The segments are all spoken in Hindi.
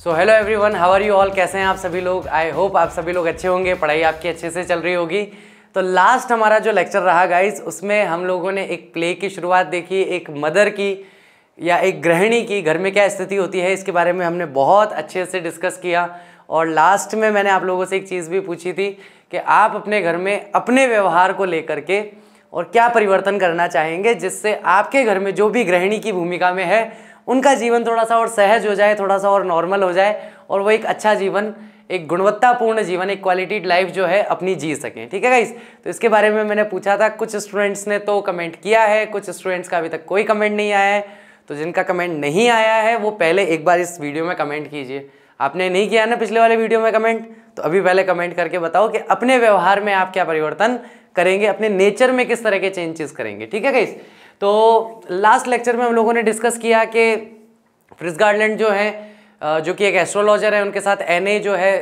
So hello everyone, how are you all. कैसे हैं आप सभी लोग। आई होप आप सभी लोग अच्छे होंगे, पढ़ाई आपकी अच्छे से चल रही होगी। तो लास्ट हमारा जो लेक्चर रहा गाइस, उसमें हम लोगों ने एक प्ले की शुरुआत देखी, एक मदर की या एक गृहिणी की घर में क्या स्थिति होती है इसके बारे में हमने बहुत अच्छे से डिस्कस किया। और लास्ट में मैंने आप लोगों से एक चीज़ भी पूछी थी कि आप अपने घर में अपने व्यवहार को लेकर के और क्या परिवर्तन करना चाहेंगे जिससे आपके घर में जो भी गृहिणी की भूमिका में है उनका जीवन थोड़ा सा और सहज हो जाए, थोड़ा सा और नॉर्मल हो जाए और वो एक अच्छा जीवन, एक गुणवत्तापूर्ण जीवन, एक क्वालिटी लाइफ जो है अपनी जी सकें। ठीक है गाइस। तो इसके बारे में मैंने पूछा था, कुछ स्टूडेंट्स ने तो कमेंट किया है, कुछ स्टूडेंट्स का अभी तक कोई कमेंट नहीं आया है। तो जिनका कमेंट नहीं आया है वो पहले एक बार इस वीडियो में कमेंट कीजिए। आपने नहीं किया ना पिछले वाले वीडियो में कमेंट, तो अभी पहले कमेंट करके बताओ कि अपने व्यवहार में आप क्या परिवर्तन करेंगे, अपने नेचर में किस तरह के चेंजेस करेंगे। ठीक है गाइस। तो लास्ट लेक्चर में हम लोगों ने डिस्कस किया कि फ्रिट्ज गार्टलैंड जो है, जो कि एक एस्ट्रोलॉजर है, उनके साथ एने जो है,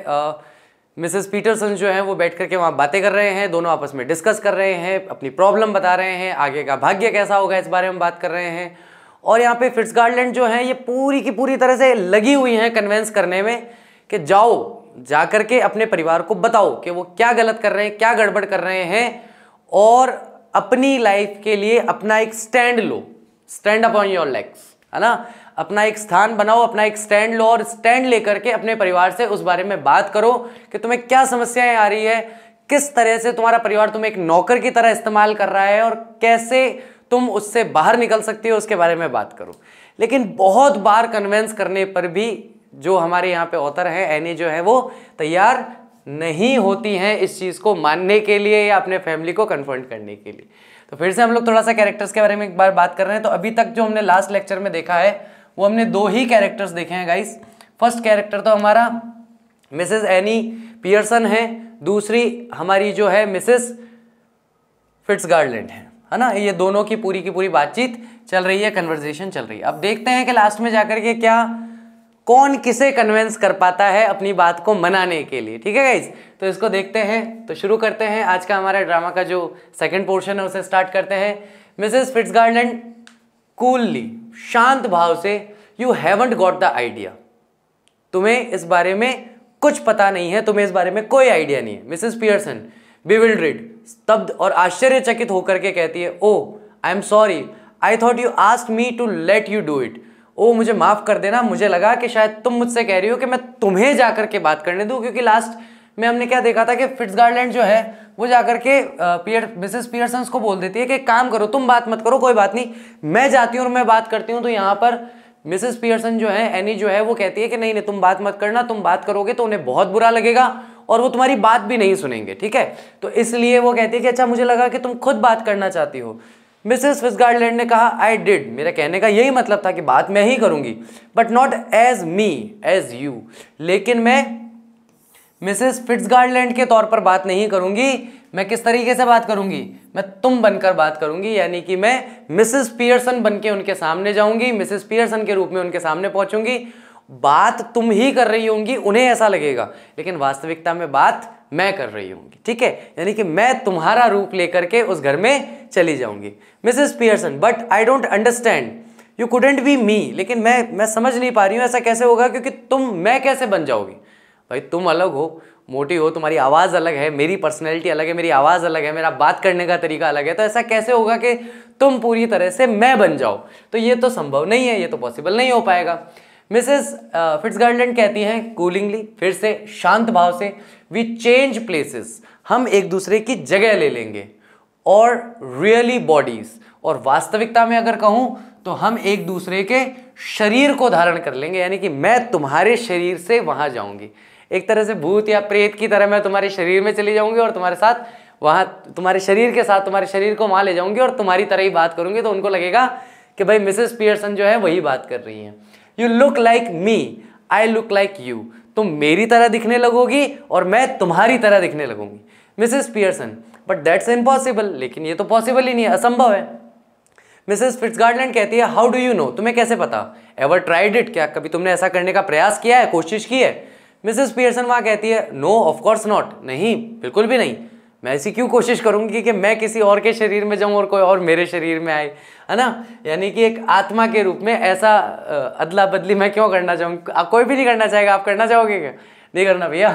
मिसेस पीटरसन जो है, वो बैठ करके वहाँ बातें कर रहे हैं, दोनों आपस में डिस्कस कर रहे हैं, अपनी प्रॉब्लम बता रहे हैं, आगे का भाग्य कैसा होगा इस बारे में बात कर रहे हैं। और यहाँ पे फ्रिट्ज गार्टलैंड जो है ये पूरी की पूरी तरह से लगी हुई हैं कन्वेंस करने में कि जाओ, जा करके अपने परिवार को बताओ कि वो क्या गलत कर रहे हैं, क्या गड़बड़ कर रहे हैं, और अपनी लाइफ के लिए अपना एक stand low, stand up on your legs, है ना। अपना एक स्थान बनाओ, अपना एक स्टैंड लो और स्टैंड लेकर के अपने परिवार से उस बारे में बात करो कि तुम्हें क्या समस्याएं आ रही है, किस तरह से तुम्हारा परिवार तुम्हें एक नौकर की तरह इस्तेमाल कर रहा है और कैसे तुम उससे बाहर निकल सकती हो, उसके बारे में बात करो। लेकिन बहुत बार कन्विंस करने पर भी जो हमारे यहाँ पे ऑथर है एनी जो है वो तैयार नहीं होती हैं इस चीज़ को मानने के लिए या अपने फैमिली को कन्फ्रंट करने के लिए। तो फिर से हम लोग थोड़ा सा कैरेक्टर्स के बारे में एक बार बात कर रहे हैं। तो अभी तक जो हमने लास्ट लेक्चर में देखा है वो हमने दो ही कैरेक्टर्स देखे हैं गाइस। फर्स्ट कैरेक्टर तो हमारा मिसेस एनी पियर्सन है, दूसरी हमारी जो है मिसेस फिट्ज गार्टलैंड है ना। ये दोनों की पूरी बातचीत चल रही है, कन्वर्सेशन चल रही है। अब देखते हैं कि लास्ट में जाकर के क्या कौन किसे कन्विंस कर पाता है अपनी बात को मनाने के लिए। ठीक है गाइज। तो इसको देखते हैं। तो शुरू करते हैं आज का हमारा ड्रामा का जो सेकंड पोर्शन है उसे स्टार्ट करते हैं। मिसेस फिट्ज गार्टलैंड कूलली, शांत भाव से, you haven't got the idea, तुम्हें इस बारे में कुछ पता नहीं है, तुम्हें इस बारे में कोई आइडिया नहीं है। मिसेस पियर्सन बिविल्डर्ड, स्तब्ध और आश्चर्यचकित होकर के कहती है, oh I am sorry, I thought you asked me to let you do it. ओ मुझे माफ कर देना, मुझे लगा कि शायद तुम मुझसे कह रही हो कि मैं तुम्हें जाकर के बात करने दूं, क्योंकि लास्ट में हमने क्या देखा था कि फिट्ज गार्टलैंड जो है वो जाकर के मिसेस पियर्सन को बोल देती है कि काम करो, तुम बात मत करो, कोई बात नहीं, मैं जाती हूँ और मैं बात करती हूँ। तो यहाँ पर मिसेस पियर्सन जो है, एनी जो है, वो कहती है कि नहीं नहीं तुम बात मत करना, तुम बात करोगे तो उन्हें बहुत बुरा लगेगा और वो तुम्हारी बात भी नहीं सुनेंगे। ठीक है। तो इसलिए वो कहती है कि अच्छा मुझे लगा कि तुम खुद बात करना चाहती हो। मिसेस फिट्ज गार्टलैंड ने कहा, आई डिड, मेरे कहने का यही मतलब था कि बात मैं ही करूंगी, but not as me as you, लेकिन मैं मिसेस फिट्ज गार्टलैंड के तौर पर बात नहीं करूंगी। मैं किस तरीके से बात करूंगी, मैं तुम बनकर बात करूंगी, यानी कि मैं मिसेस पियर्सन बन के उनके सामने जाऊंगी, मिसेस पियर्सन के रूप में उनके सामने पहुंचूंगी। बात तुम ही कर रही होंगी, उन्हें ऐसा लगेगा, लेकिन वास्तविकता में बात मैं कर रही होंगी। ठीक है। यानी कि मैं तुम्हारा रूप लेकर के उस घर में चली जाऊंगी। Mrs Pearson, but I don't understand, you couldn't be me, लेकिन मैं समझ नहीं पा रही हूं ऐसा कैसे होगा, क्योंकि तुम मैं कैसे बन जाओगी। भाई तुम अलग हो, मोटी हो, तुम्हारी आवाज़ अलग है, मेरी पर्सनैलिटी अलग है, मेरी आवाज़ अलग है, मेरा बात करने का तरीका अलग है, तो ऐसा कैसे होगा कि तुम पूरी तरह से मैं बन जाओ। तो ये तो संभव नहीं है, ये तो पॉसिबल नहीं हो पाएगा। मिसेस फिट्ज गार्टलैंड कहती हैं कूलिंगली, फिर से शांत भाव से, वी चेंज प्लेसेस, हम एक दूसरे की जगह ले लेंगे, और रियली बॉडीज, और वास्तविकता में अगर कहूं तो हम एक दूसरे के शरीर को धारण कर लेंगे, यानी कि मैं तुम्हारे शरीर से वहां जाऊंगी, एक तरह से भूत या प्रेत की तरह मैं तुम्हारे शरीर में चली जाऊंगी और तुम्हारे साथ वहां, तुम्हारे शरीर के साथ तुम्हारे शरीर को वहां ले जाऊंगी और तुम्हारी तरह ही बात करूंगी। तो उनको लगेगा कि भाई मिसेस पियर्सन जो है वही बात कर रही हैं। You look like me, I look like you, तुम मेरी तरह दिखने लगोगी और मैं तुम्हारी तरह दिखने लगूंगी। Mrs Pearson, but that's impossible, लेकिन ये तो पॉसिबल ही नहीं है, असंभव है। मिसेस फिट्ज गार्टलैंड कहती है, हाउ डू यू नो, तुम्हें कैसे पता, एवर ट्राइड इट, क्या कभी तुमने ऐसा करने का प्रयास किया है, कोशिश की है। मिसेस पियर्सन वहां कहती है, नो ऑफ कोर्स नॉट, नहीं बिल्कुल भी नहीं, मैं ऐसी क्यों कोशिश करूंगी कि मैं किसी और के शरीर में जाऊं और कोई और मेरे शरीर में आए, है ना। यानी कि एक आत्मा के रूप में ऐसा अदला बदली मैं क्यों करना चाहूँगा। आप कोई भी नहीं करना चाहेगा, आप करना चाहोगे क्या? नहीं करना भैया,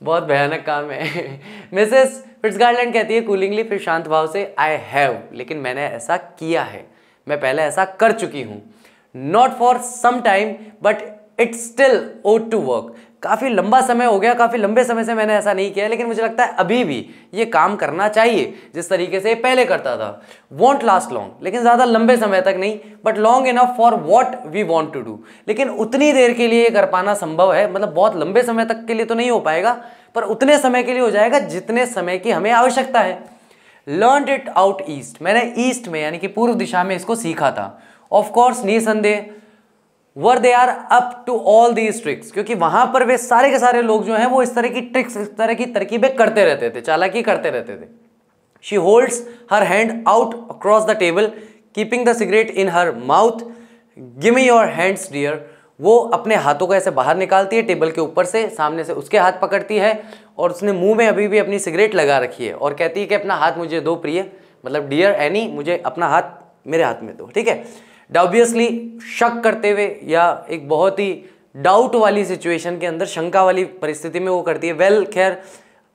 बहुत भयानक काम है। मिसेस फिट्जगार्लैंड कहती है कूलिंगली, फिर शांत भाव से, आई हैव, लेकिन मैंने ऐसा किया है, मैं पहले ऐसा कर चुकी हूँ। Not for some time but it still ought to work. काफ़ी लंबा समय हो गया, काफ़ी लंबे समय से मैंने ऐसा नहीं किया, लेकिन मुझे लगता है अभी भी ये काम करना चाहिए जिस तरीके से पहले करता था। वॉन्ट लास्ट लॉन्ग, लेकिन ज़्यादा लंबे समय तक नहीं, but long enough for what we want to do. लेकिन उतनी देर के लिए ये कर पाना संभव है, मतलब बहुत लंबे समय तक के लिए तो नहीं हो पाएगा, पर उतने समय के लिए हो जाएगा जितने समय की हमें आवश्यकता है। लर्न इट आउट ईस्ट, मैंने ईस्ट में यानी कि पूर्व दिशा में इसको सीखा था। ऑफकोर्स निसंदेह, were they are up to all these tricks, क्योंकि वहां पर वे सारे के सारे लोग जो हैं वो इस तरह की ट्रिक्स, इस तरह की तरकीबें करते रहते थे, चालाकी करते रहते थे। She holds her hand out across the table keeping the cigarette in her mouth, give me your hands dear. वो अपने हाथों को ऐसे बाहर निकालती है टेबल के ऊपर से, सामने से उसके हाथ पकड़ती है और उसने मुंह में अभी भी अपनी सिगरेट लगा रखी है और कहती है कि अपना हाथ मुझे दो प्रिय, मतलब डियर एनी, मुझे अपना हाथ मेरे हाथ में दो, ठीक है। डाउबियसली, शक करते हुए या एक बहुत ही डाउट वाली सिचुएशन के अंदर, शंका वाली परिस्थिति में वो करती है, वेल खैर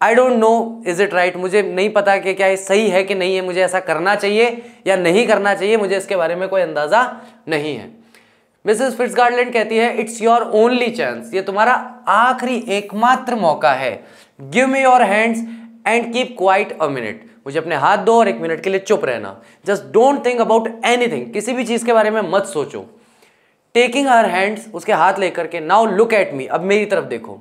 I don't know is it right, मुझे नहीं पता कि क्या ये सही है कि नहीं है, मुझे ऐसा करना चाहिए या नहीं करना चाहिए, मुझे इसके बारे में कोई अंदाजा नहीं है। मिसेस फिट्जगार्लैंड कहती है इट्स योर ओनली चांस, ये तुम्हारा आखिरी एकमात्र मौका है। Give me your hands and keep quite a minute, मुझे अपने हाथ दो और एक मिनट के लिए चुप रहना। Just don't think about anything, किसी भी चीज के बारे में मत सोचो। टेकिंग हर हैंड्स, उसके हाथ लेकर के, नाउ लुक एट मी, अब मेरी तरफ देखो।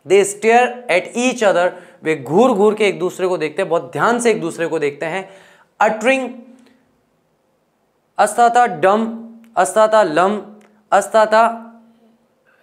दे स्टेयर एट ईच अदर, वे घूर घूर के एक दूसरे को देखते हैं, बहुत ध्यान से एक दूसरे को देखते हैं। अटरिंग अस्ताता डम, अस्ताता लम, अस्ताता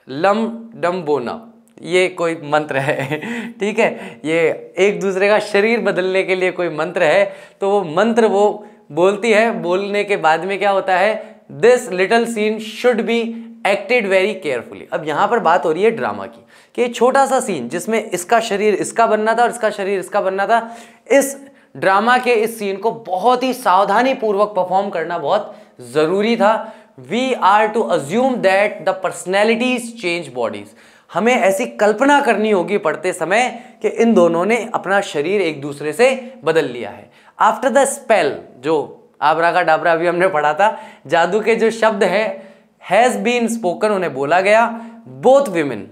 लम डम बोना, ये कोई मंत्र है, ठीक है। ये एक दूसरे का शरीर बदलने के लिए कोई मंत्र है, तो वो मंत्र वो बोलती है, बोलने के बाद में क्या होता है, this little scene should be acted very carefully. अब यहाँ पर बात हो रही है ड्रामा की, कि छोटा सा सीन जिसमें इसका शरीर इसका बनना था और इसका शरीर इसका बनना था, इस ड्रामा के इस सीन को बहुत ही सावधानी पूर्वक परफॉर्म करना बहुत जरूरी था। We are to assume that the personalities change bodies, हमें ऐसी कल्पना करनी होगी पढ़ते समय कि इन दोनों ने अपना शरीर एक दूसरे से बदल लिया है। आफ्टर द स्पेल, जो आबरा का डाबरा अभी हमने पढ़ा था, जादू के जो शब्द है हैज बीन स्पोकन, उन्हें बोला गया। बोथ विमेन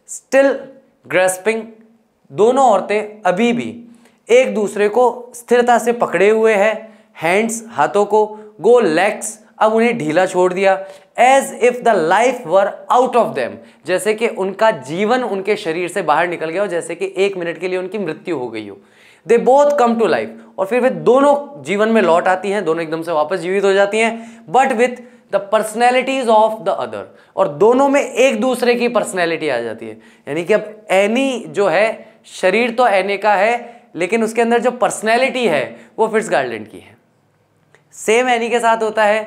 स्टिल ग्रेस्पिंग, दोनों औरतें अभी भी एक दूसरे को स्थिरता से पकड़े हुए हैं, हैंड्स हाथों को, गो लेग्स, अब उन्हें ढीला छोड़ दिया। As if the life were out of them, जैसे कि उनका जीवन उनके शरीर से बाहर निकल गया हो, जैसे कि एक मिनट के लिए उनकी मृत्यु हो गई हो। They both come to life, और फिर वे दोनों जीवन में लौट आती हैं, दोनों एकदम से वापस जीवित हो जाती हैं, but with the personalities of the other, और दोनों में एक दूसरे की पर्सनैलिटी आ जाती है। यानी कि अब एनी जो है, शरीर तो एनी का है, लेकिन उसके अंदर जो पर्सनैलिटी है वो फिट्जगार्लैंड की है। सेम एनी के साथ होता है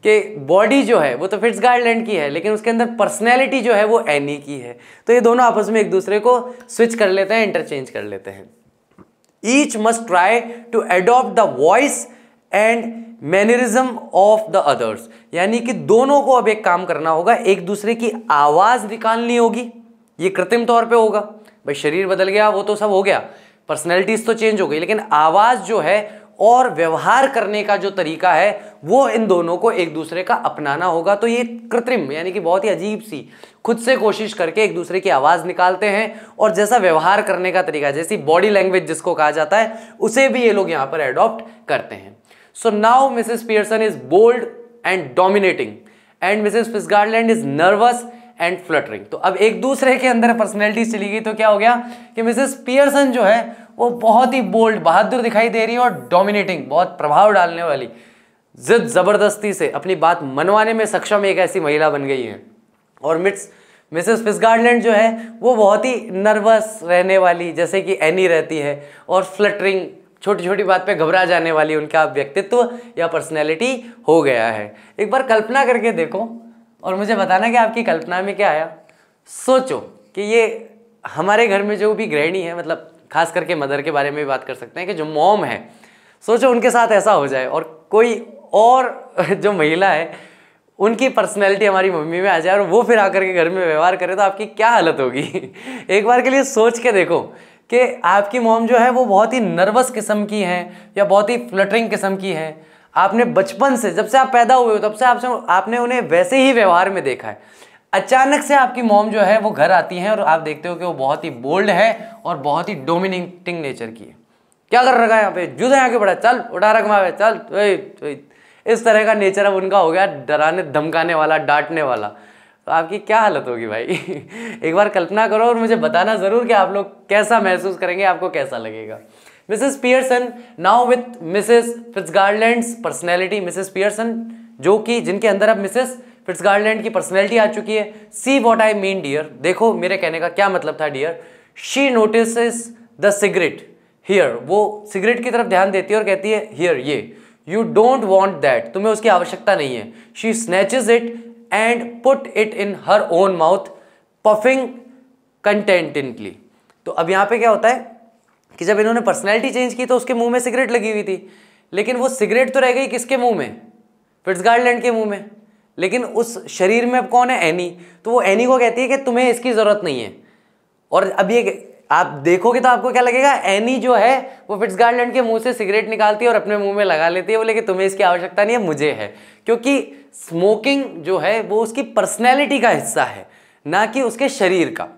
कि बॉडी जो है वो तो फिट्जगार्लैंड की है, लेकिन उसके अंदर पर्सनैलिटी जो है वो एनी की है। तो ये दोनों आपस में एक दूसरे को स्विच कर लेते हैं, इंटरचेंज कर लेते हैं। Each must try to adopt the voice and mannerism of the others, यानी कि दोनों को अब एक काम करना होगा, एक दूसरे की आवाज निकालनी होगी। ये कृत्रिम तौर पे होगा, भाई शरीर बदल गया वो तो सब हो गया, पर्सनैलिटीज तो चेंज हो गई, लेकिन आवाज जो है और व्यवहार करने का जो तरीका है वो इन दोनों को एक दूसरे का अपनाना होगा। तो ये कृत्रिम यानी कि बहुत ही अजीब सी खुद से कोशिश करके एक दूसरे की आवाज निकालते हैं, और जैसा व्यवहार करने का तरीका, जैसी बॉडी लैंग्वेज जिसको कहा जाता है, उसे भी ये लोग यहाँ पर एडॉप्ट करते हैं। So now Mrs Pearson is bold and dominating and Mrs Fitzgerald is nervous and fluttering. तो अब एक दूसरे के अंदर पर्सनैलिटी चली गई, तो क्या हो गया कि मिसेस पियर्सन जो है वो बहुत ही बोल्ड, बहादुर दिखाई दे रही है, और डोमिनेटिंग, बहुत प्रभाव डालने वाली, जिद जबरदस्ती से अपनी बात मनवाने में सक्षम एक ऐसी महिला बन गई है। और मिसेस फिट्जगार्लैंड जो है वो बहुत ही नर्वस रहने वाली, जैसे कि एनी रहती है, और फ्लटरिंग, छोटी छोटी बात पे घबरा जाने वाली उनका व्यक्तित्व या पर्सनैलिटी हो गया है। एक बार कल्पना करके देखो और मुझे बताना कि आपकी कल्पना में क्या आया। सोचो कि ये हमारे घर में जो भी गृहिणी है, मतलब खास करके मदर के बारे में भी बात कर सकते हैं कि जो मॉम है, सोचो उनके साथ ऐसा हो जाए और कोई और जो महिला है उनकी पर्सनैलिटी हमारी मम्मी में आ जाए और वो फिर आकर के घर में व्यवहार करे तो आपकी क्या हालत होगी। एक बार के लिए सोच के देखो कि आपकी मॉम जो है वो बहुत ही नर्वस किस्म की है या बहुत ही फ्लटरिंग किस्म की है। आपने बचपन से, जब से आप पैदा हुए हो तब से आपने उन्हें वैसे ही व्यवहार में देखा है। अचानक से आपकी मॉम जो है वो घर आती हैं और आप देखते हो कि वो बहुत ही बोल्ड है और बहुत ही डोमिनेटिंग नेचर की है। क्या कर रखा है यहाँ पे, जूते यहाँ के पड़ा, चल उठा रख मावे, चल। इस तरह का नेचर अब उनका हो गया, डराने धमकाने वाला, डांटने वाला। तो आपकी क्या हालत होगी भाई। एक बार कल्पना करो और मुझे बताना जरूर कि आप लोग कैसा महसूस करेंगे, आपको कैसा लगेगा। Mrs Pearson now with Mrs Fitzgerald's personality. Mrs Pearson जो कि जिनके अंदर अब मिसेस फिट्जगार्लैंड की पर्सनैलिटी आ चुकी है। See what I mean dear, देखो मेरे कहने का क्या मतलब था dear. She notices the cigarette here, वो सिगरेट की तरफ ध्यान देती है और कहती है हियर, ये यू डोंट वॉन्ट दैट, तुम्हें उसकी आवश्यकता नहीं है। She snatches it and put it in her own mouth puffing contentedly. तो अब यहाँ पे क्या होता है कि जब इन्होंने पर्सनैलिटी चेंज की तो उसके मुंह में सिगरेट लगी हुई थी, लेकिन वो सिगरेट तो रह गई किसके मुंह में, फिट्जगार्लैंड के मुंह में। लेकिन उस शरीर में अब कौन है, एनी। तो वो एनी को कहती है कि तुम्हें इसकी जरूरत नहीं है। और अब ये आप देखोगे तो आपको क्या लगेगा, एनी जो है वो फिट्जगार्लैंड के मुंह से सिगरेट निकालती है और अपने मुंह में लगा लेती है, बोले कि तुम्हें इसकी आवश्यकता नहीं है, मुझे है। क्योंकि स्मोकिंग जो है वो उसकी पर्सनैलिटी का हिस्सा है, ना कि उसके शरीर का।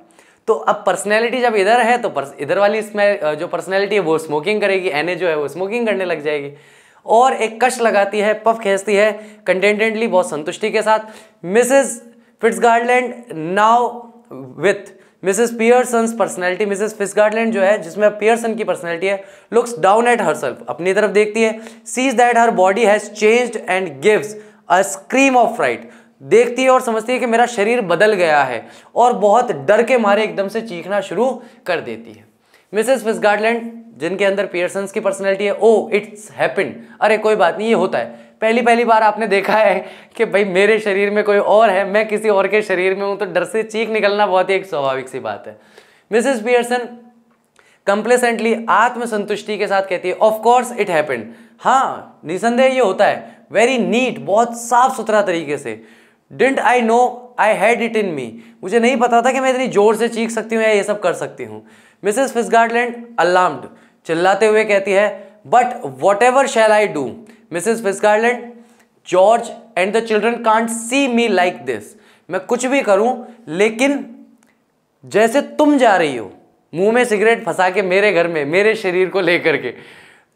तो अब पर्सनैलिटी जब इधर है तो इधर वाली इसमें जो पर्सनैलिटी है वो स्मोकिंग करेगी, एने जो है वो स्मोकिंग करने लग जाएगी और एक कश लगाती है, पफ खींचती है कंटेंटेंटली, बहुत संतुष्टि के साथ। Mrs Fitzgerald now with Mrs Pearson's personality. Mrs Fitzgerald जो है जिसमें पियर्सन की पर्सनैलिटी है, लुक्स डाउन एट हरसेल्फ, अपनी तरफ देखती है। Sees that her body has changed and gives a scream of fright, देखती है और समझती है कि मेरा शरीर बदल गया है और बहुत डर के मारे एकदम से चीखना शुरू कर देती है। मिसेस फिट्जगार्लैंड जिनके अंदर पियर्सन्स की पर्सनैलिटी है, ओ इट्स हैपेंड, अरे कोई बात नहीं, ये होता है। पहली बार आपने देखा है कि भाई मेरे शरीर में कोई और है, मैं किसी और के शरीर में हूं, तो डर से चीख निकलना बहुत ही एक स्वाभाविक सी बात है। मिसेस पियर्सन कंप्लेसेंटली, आत्मसंतुष्टि के साथ कहती है, ऑफ कोर्स इट हैपेंड, हाँ निसंदेह ये होता है। वेरी नीट, बहुत साफ सुथरा तरीके से। Didn't I know I had it in me, मुझे नहीं पता था कि मैं इतनी जोर से चीख सकती हूँ या ये सब कर सकती हूँ। मिसेस फिट्जगार्लैंड अलार्म्ड, चिल्लाते हुए कहती है, but whatever shall I do Mrs Fitzgerald, George and the children can't see me like this, मैं कुछ भी करूं लेकिन जैसे तुम जा रही हो मुंह में सिगरेट फंसा के मेरे घर में, मेरे शरीर को लेकर के,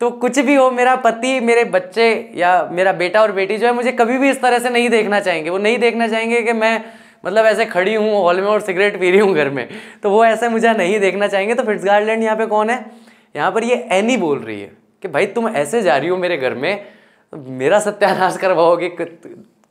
तो कुछ भी हो, मेरा पति, मेरे बच्चे या मेरा बेटा और बेटी जो है मुझे कभी भी इस तरह से नहीं देखना चाहेंगे। वो नहीं देखना चाहेंगे कि मैं मतलब ऐसे खड़ी हूँ हॉल में और सिगरेट पी रही हूँ घर में, तो वो ऐसे मुझे नहीं देखना चाहेंगे। तो फिट्जगार्लैंड यहाँ पे कौन है, यहाँ पर ये एनी बोल रही है कि भाई तुम ऐसे जा रही हो मेरे घर में, मेरा सत्यानाश करवाओगे।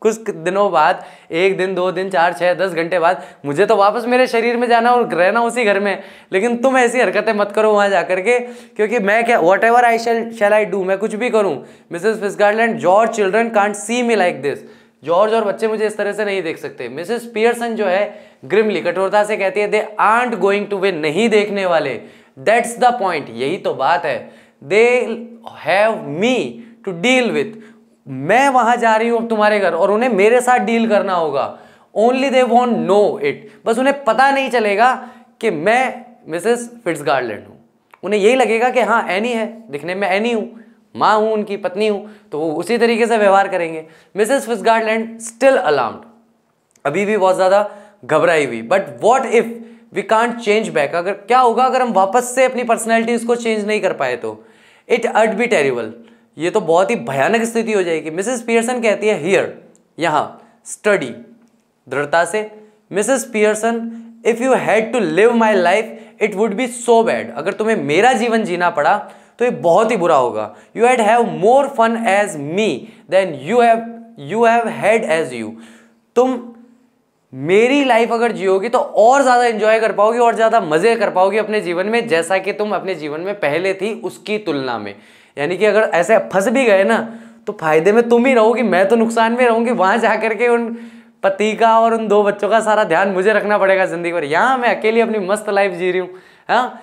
कुछ दिनों बाद, 1 दिन 2 दिन 4 6 10 घंटे बाद, मुझे तो वापस मेरे शरीर में जाना और रहना उसी घर में, लेकिन तुम ऐसी हरकतें मत करो वहां जाकर के, क्योंकि मैं क्या, whatever I shall I do, मैं कुछ भी करूं। Mrs Fitzgerald, George children can't see me like this, George और बच्चे मुझे इस तरह से नहीं देख सकते। मिसेस पियर्सन जो है ग्रिमली, कठोरता से कहती है, दे आर्ट गोइंग टू विन, नहीं देखने वाले, दैट्स द पॉइंट, यही तो बात है। They have me to deal with, मैं वहां जा रही हूं तुम्हारे घर और उन्हें मेरे साथ डील करना होगा। Only they want know it, बस उन्हें पता नहीं चलेगा कि मैं मिसेस फिट्जगार्लैंड हूं, उन्हें यही लगेगा कि हाँ एनी है, दिखने में एनी हूं, माँ हूं, उनकी पत्नी हूं, तो वो उसी तरीके से व्यवहार करेंगे। मिसेस फिट्जगार्लैंड स्टिल अलार्म्ड, अभी भी बहुत ज्यादा घबराई हुई। But what if we can't change back, अगर क्या होगा अगर हम वापस से अपनी पर्सनैलिटीज को चेंज नहीं कर पाए तो। इट अड बी टेरिबल, ये तो बहुत ही भयानक स्थिति हो जाएगी। मिसेस पियर्सन कहती है, हियर, यहां, स्टडी, दृढ़ता से। Mrs Pearson, if you had to live my life it would be so bad, अगर तुम्हें मेरा जीवन जीना पड़ा तो ये बहुत ही बुरा होगा। You had have more fun as me than you have had as you, तुम मेरी लाइफ अगर जियोगी तो और ज्यादा एंजॉय कर पाओगी और ज्यादा मजे कर पाओगी अपने जीवन में, जैसा कि तुम अपने जीवन में पहले थी उसकी तुलना में। यानी कि अगर ऐसे फंस भी गए ना तो फायदे में तुम ही रहोगी, मैं तो नुकसान में रहूंगी। वहां जाकर के उन पति का और उन 2 बच्चों का सारा ध्यान मुझे रखना पड़ेगा जिंदगी भर, यहाँ मैं अकेली अपनी मस्त लाइफ जी रही हूँ। हाँ,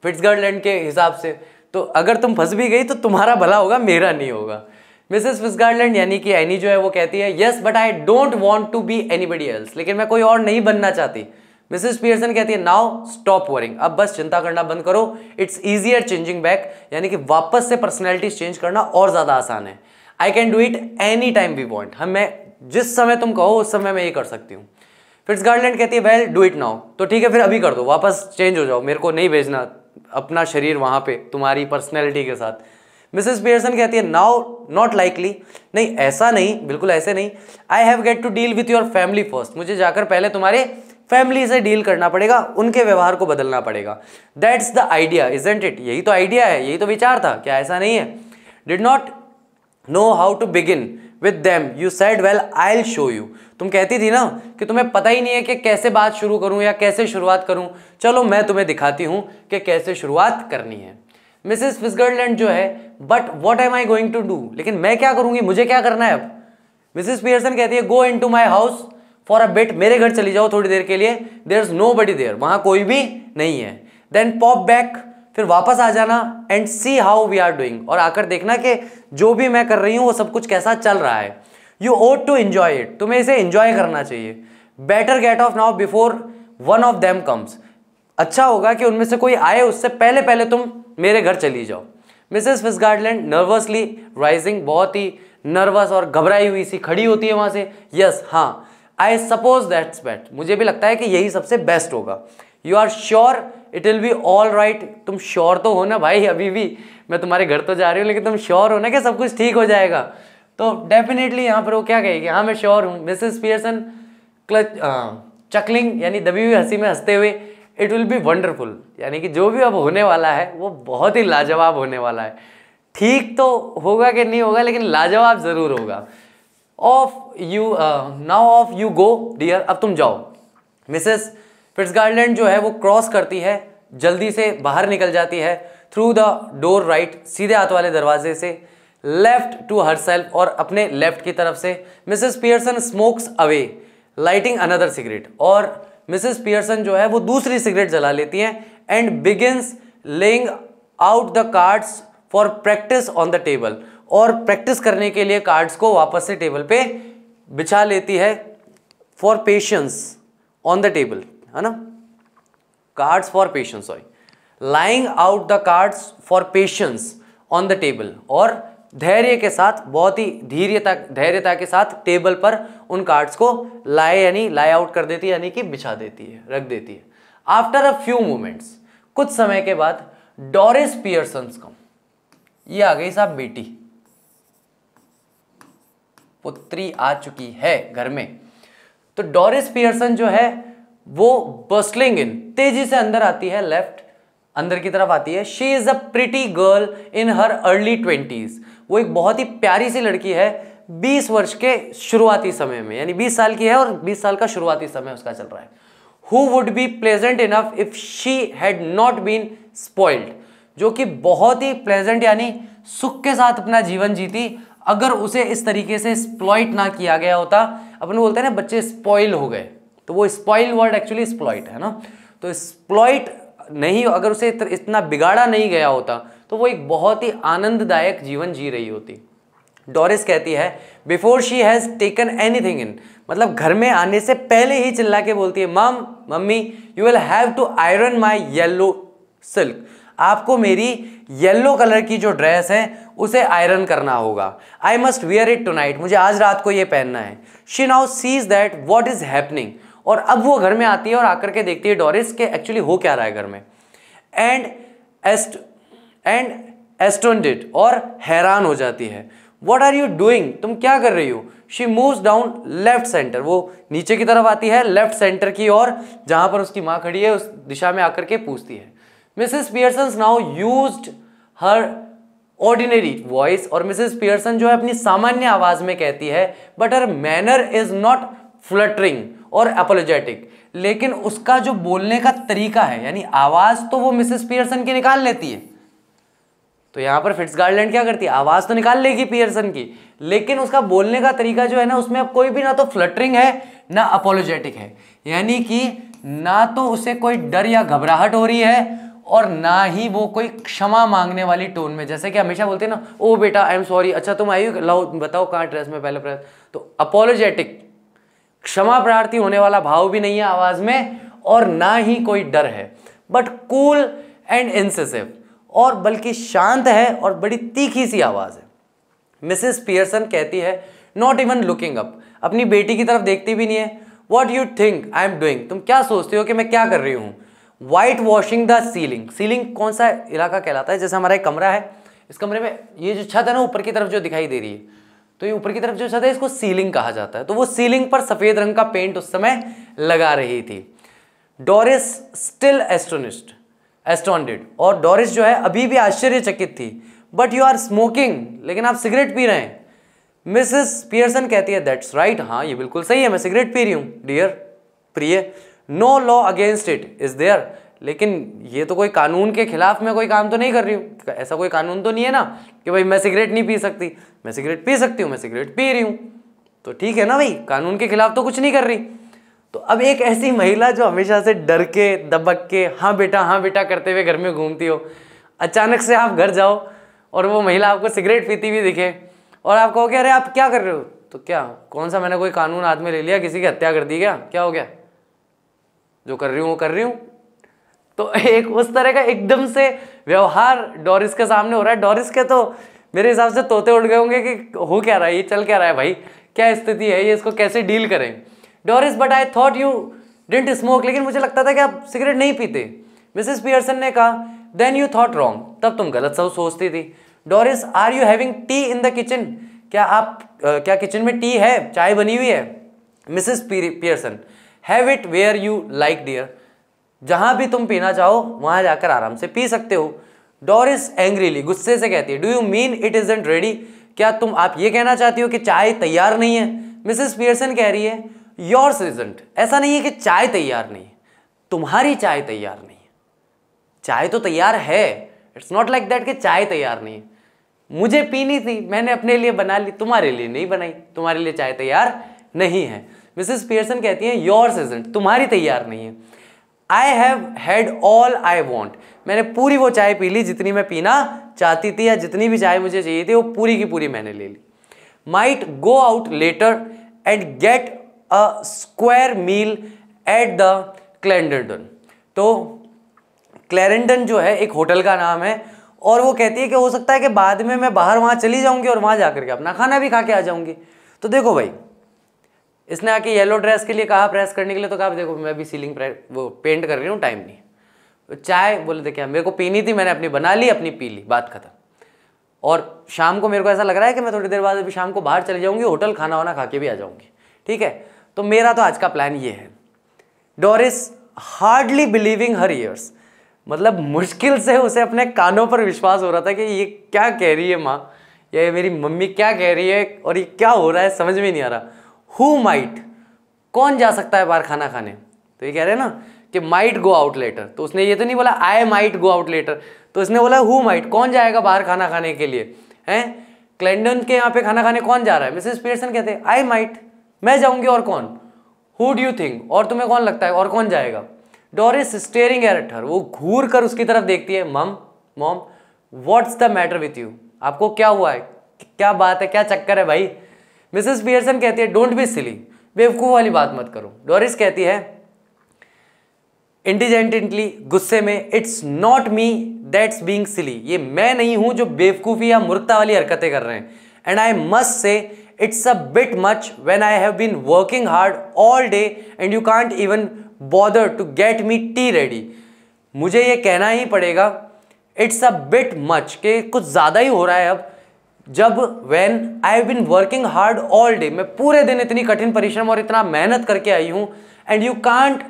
फिट्जगार्डलैंड के हिसाब से। तो अगर तुम फंस भी गई तो तुम्हारा भला होगा, मेरा नहीं होगा। मिसेस फिट्जगार्डलैंड यानी कि एनी जो है वो कहती है yes but I don't want to be anybody else, लेकिन मैं कोई और नहीं बनना चाहती। मिसेस पियर्सन कहती है नाउ स्टॉप वरिंग, अब बस चिंता करना बंद करो। इट्स ईजियर चेंजिंग बैक, यानी कि वापस से पर्सनैलिटी चेंज करना और ज्यादा आसान है। I can do it any time we want, मैं जिस समय तुम कहो उस समय मैं ये कर सकती हूँ। फिट्जगार्डलैंड कहती है वेल डू इट नाउ, तो ठीक है फिर अभी कर दो, वापस चेंज हो जाओ, मेरे को नहीं भेजना अपना शरीर वहां पे तुम्हारी पर्सनैलिटी के साथ। मिसेस पियर्सन कहती है नाउ नॉट लाइकली, नहीं ऐसा नहीं, बिल्कुल ऐसे नहीं। I have get to deal with your family first, मुझे जाकर पहले तुम्हारे फैमिली से डील करना पड़ेगा, उनके व्यवहार को बदलना पड़ेगा। That's the idea isn't it, यही तो आइडिया है, यही तो विचार था, क्या ऐसा नहीं है। Did not know how to begin with them you said well I will show you, तुम कहती थी ना कि तुम्हें पता ही नहीं है कि कैसे बात शुरू करूं या कैसे शुरुआत करूं, चलो मैं तुम्हें दिखाती हूं कि कैसे शुरुआत करनी है। मिसेस फिट्जगार्डलैंड जो है but what am I going to do, लेकिन मैं क्या करूंगी, मुझे क्या करना है अब। मिसेस पियर्सन कहती है go into my house for a bit, मेरे घर चली जाओ थोड़ी देर के लिए, देयर इज नोबडी देयर, वहां कोई भी नहीं है। देन पॉप बैक, फिर वापस आ जाना and see how we are doing, और आकर देखना कि जो भी मैं कर रही हूं वो सब कुछ कैसा चल रहा है। You ought to enjoy it, तुम्हें इसे एंजॉय करना चाहिए। Better get off now before one of them comes, अच्छा होगा कि उनमें से कोई आए उससे पहले पहले तुम मेरे घर चली जाओ। मिसेस फिट्जगार्डलैंड नर्वसली राइजिंग, बहुत ही नर्वस और घबराई हुई सी खड़ी होती है वहां से। यस हाँ, आई सपोज दैट्स बेस्ट, मुझे भी लगता है कि यही सबसे बेस्ट होगा। You are sure it will be all right, तुम श्योर तो हो ना भाई, अभी भी मैं तुम्हारे घर तो जा रही हूँ लेकिन तुम श्योर हो ना कि सब कुछ ठीक हो जाएगा। तो डेफिनेटली यहाँ पर वो क्या कहेगी, हाँ मैं श्योर हूँ। मिसेस पियर्सन चकलिंग यानी दबी हुई हंसी में हंसते हुए इट विल बी वंडरफुल, यानी कि जो भी अब होने वाला है वो बहुत ही लाजवाब होने वाला है। ठीक तो होगा कि नहीं होगा लेकिन लाजवाब जरूर होगा। Off you now off you go dear, अब तुम जाओ। मिसेस फिट्जगार्डलैंड जो है वो क्रॉस करती है, जल्दी से बाहर निकल जाती है थ्रू द डोर राइट, सीधे हाथ वाले दरवाजे से, लेफ्ट टू हरसेल्फ, और अपने लेफ्ट की तरफ से। Mrs Pearson smokes away lighting another cigarette, और मिसेस पियर्सन जो है वो दूसरी सिगरेट जला लेती हैं and begins laying out the cards for practice on the table, और प्रैक्टिस करने के लिए कार्ड्स को वापस से टेबल पे बिछा लेती है। For patience on the table, है ना, cards for patience, sorry, lying out the cards for patience on the table, और धैर्य के साथ, बहुत ही धैर्यता के साथ टेबल पर उन कार्ड्स को यानी लाई आउट कर देती है, यानी कि बिछा देती है, रख देती है। आफ्टर अ फ्यू मोमेंट्स, कुछ समय के बाद, डोरिस पियर्सन कम, ये आ गई साहब बेटी, पुत्री आ चुकी है घर में। तो डोरिस पियर्सन जो है वो बस्टलिंग इन, तेजी से अंदर आती है, लेफ्ट अंदर की तरफ आती है। She is a pretty girl in her early 20s, वो एक बहुत ही प्यारी सी लड़की है 20 वर्ष के शुरुआती समय में, यानी 20 साल की है और 20 साल का शुरुआती समय उसका चल रहा है। Who would be pleasant enough if she had not been spoiled, जो कि बहुत ही प्लेजेंट यानी सुख के साथ अपना जीवन जीती अगर उसे इस तरीके से स्प्लॉइट ना किया गया होता। अपन बोलते हैं ना बच्चे स्पॉइल हो गए, तो वो स्पॉइल वर्ड एक्चुअली स्प्लॉइट है ना, तो स्प्लॉइट नहीं, अगर उसे इतना बिगाड़ा नहीं गया होता तो वो एक बहुत ही आनंददायक जीवन जी रही होती। डोरिस कहती है before she has taken anything in, मतलब घर में आने से पहले ही चिल्ला के बोलती है mum mummy you will have to iron my yellow silk, आपको मेरी येलो कलर की जो ड्रेस है उसे आयरन करना होगा। I must wear it tonight, मुझे आज रात को ये पहनना है। She now sees that what is happening, और अब वो घर में आती है और आकर के देखती है डोरिस के एक्चुअली हो क्या रहा है घर में। एंड एस्टोनिड, और हैरान हो जाती है। व्हाट आर यू डूइंग, तुम क्या कर रही हो। She moves down left centre, वो नीचे की तरफ आती है लेफ्ट सेंटर की ओर, जहां पर उसकी माँ खड़ी है उस दिशा में आकर के पूछती है। मिसेस पियर्सन नाउ यूज्ड हर ऑर्डिनरी वॉइस, और मिसेस पियर्सन जो है अपनी सामान्य आवाज में कहती है, but her manner is not fluttering और अपोलोजेटिक, लेकिन उसका जो बोलने का तरीका है, यानी आवाज तो वो मिसेस पियर्सन की निकाल लेती है। तो यहां पर फिट्जगार्डलैंड क्या करती है, आवाज तो निकाल लेगी पियर्सन की, लेकिन उसका बोलने का तरीका जो है ना उसमें अब कोई भी ना तो फ्लटरिंग है ना अपोलोजेटिक है, यानी कि ना तो उसे कोई डर या घबराहट हो रही है और ना ही वो कोई क्षमा मांगने वाली टोन में, जैसे कि हमेशा बोलते हैं ना, ओ बेटा आई एम सॉरी, अच्छा तुम आई हो, लाओ बताओ कहाँ ड्रेस में पहले प्रेस, तो अपोलोजेटिक क्षमा प्रार्थी होने वाला भाव भी नहीं है आवाज में, और ना ही कोई डर है, बट कूल एंड इंसिसिव, और बल्कि शांत है और बड़ी तीखी सी आवाज है। मिसेस पियर्सन कहती है, नॉट इवन लुकिंग अप, अपनी बेटी की तरफ देखती भी नहीं है। What you think I am doing, तुम क्या सोचते हो कि मैं क्या कर रही हूँ। White washing the ceiling, ceiling कौन सा इलाका कहलाता है, जैसे हमारा एक कमरा है, इस कमरे में ये जो छत है ना ऊपर की तरफ जो दिखाई दे रही है, तो ये ऊपर की तरफ जो छत है इसको सीलिंग कहा जाता है। तो वो सीलिंग पर सफेद रंग का पेंट उस समय लगा रही थी। डोरिस स्टिल एस्टोनिड, और डोरिस जो है अभी भी आश्चर्यचकित थी। बट यू आर स्मोकिंग, लेकिन आप सिगरेट पी रहे हैं। मिसेस पियर्सन कहती है, दैट्स राइट, हाँ ये बिल्कुल सही है, मैं सिगरेट पी रही हूँ डियर, प्रिय। No law against it is there, लेकिन ये तो कोई कानून के खिलाफ मैं कोई काम तो नहीं कर रही हूँ, ऐसा कोई कानून तो नहीं है ना कि भाई मैं सिगरेट नहीं पी सकती, मैं सिगरेट पी सकती हूँ, मैं सिगरेट पी रही हूँ, तो ठीक है ना भाई, कानून के खिलाफ तो कुछ नहीं कर रही। तो अब एक ऐसी महिला जो हमेशा से डर के दबक के हाँ बेटा करते हुए घर में घूमती हो, अचानक से आप घर जाओ और वो महिला आपको सिगरेट पीती हुई दिखे और आप कहोगे अरे आप क्या कर रहे हो, तो क्या कौन सा मैंने कोई कानून हाथ में ले लिया, किसी की हत्या कर दी क्या हो गया, जो कर रही हूँ वो कर रही हूँ। तो एक उस तरह का एकदम से व्यवहार डोरिस के सामने हो रहा है। डोरिस के तो मेरे हिसाब से तोते उड़ गए होंगे कि हो क्या रहा है, ये चल क्या रहा है भाई, क्या स्थिति है ये, इसको कैसे डील करें। Doris, but I thought you didn't smoke, लेकिन मुझे लगता था कि आप सिगरेट नहीं पीते। मिसेस पियर्सन ने कहा, देन यू थॉट रॉन्ग, तब तुम गलत सब सोचती थी। Doris, are you having tea in the kitchen, क्या किचन में टी है, चाय बनी हुई है। Mrs Pearson, have it where you like dear, जहां भी तुम पीना चाहो वहां जाकर आराम से पी सकते हो। डोरिस एंग्रीली, गुस्से से कहती है, do you mean it isn't ready, क्या आप ये कहना चाहती हो कि चाय तैयार नहीं है। मिसेस पियर्सन कह रही है, योर्स इजंट, ऐसा नहीं है कि चाय तैयार नहीं है, तुम्हारी चाय तैयार नहीं है, चाय तो तैयार है, इट्स नॉट लाइक दैट कि चाय तैयार नहीं है, मुझे पीनी थी, मैंने अपने लिए बना ली, तुम्हारे लिए नहीं बनाई, तुम्हारे लिए चाय तैयार नहीं है। मिसेस पियर्सन कहती है, योर्स इजंट, तुम्हारी तैयार नहीं है। I have had all I want, मैंने पूरी वो चाय पी ली जितनी मैं पीना चाहती थी, या जितनी भी चाय मुझे चाहिए थी वो पूरी की पूरी मैंने ले ली। Might go out later and get a square meal at the Clarendon, तो क्लैरेंडन जो है एक होटल का नाम है, और वो कहती है कि हो सकता है कि बाद में मैं बाहर वहाँ चली जाऊँगी और वहाँ जाकर के अपना खाना भी खा के आ जाऊँगी। तो देखो भाई, इसने आके येलो ड्रेस के लिए कहा प्रेस करने के लिए, तो कहा देखो मैं भी सीलिंग वो पेंट कर रही हूँ, टाइम नहीं। तो चाय बोले थे क्या, मेरे को पीनी थी, मैंने अपनी बना ली, अपनी पी ली, बात खत्म। और शाम को मेरे को ऐसा लग रहा है कि मैं थोड़ी देर बाद अभी शाम को बाहर चली जाऊँगी, होटल खाना वाना खा के भी आ जाऊँगी, ठीक है। तो मेरा तो आज का प्लान ये है। डोरिस हार्डली बिलीविंग हर ईयर्स, मतलब मुश्किल से उसे अपने कानों पर विश्वास हो रहा था कि ये क्या कह रही है माँ, ये मेरी मम्मी क्या कह रही है और ये क्या हो रहा है, समझ में नहीं आ रहा। हु माइट, कौन जा सकता है बाहर खाना खाने, तो ये कह रहे हैं ना कि माइट गो आउट लेटर, तो उसने ये तो नहीं बोला I might go out letter, तो उसने बोला हु माइट, कौन जाएगा बाहर खाना खाने के लिए, हैं क्लैरेंडन के यहाँ पे खाना खाने कौन जा रहा है। मिसेस पियर्सन कहते हैं, आई माइट, मैं जाऊंगी, और कौन, हु डू यू थिंक, और तुम्हें कौन लगता है और कौन जाएगा। डोरिस स्टेयरिंग एट हर, वो घूर कर उसकी तरफ देखती है। Mom what's the matter with you, आपको क्या हुआ है, क्या बात है, क्या चक्कर है भाई। मिसेस पियर्सन कहती है, डोंट बी सिली, बेवकूफ वाली बात मत करो। डोरिस कहती है इंटेलिजेंटली, गुस्से में, it's not me that's being silly, ये मैं नहीं हूं जो बेवकूफी या मूर्खता वाली हरकतें कर रहे हैं। And I must say it's a bit much when I have been working hard all day and you can't even bother to get me tea ready, मुझे ये कहना ही पड़ेगा, इट्स अ बिट मच, कि कुछ ज़्यादा ही हो रहा है अब, जब when I have been working hard all day, मैं पूरे दिन इतनी कठिन परिश्रम और इतना मेहनत करके आई हूँ, and you can't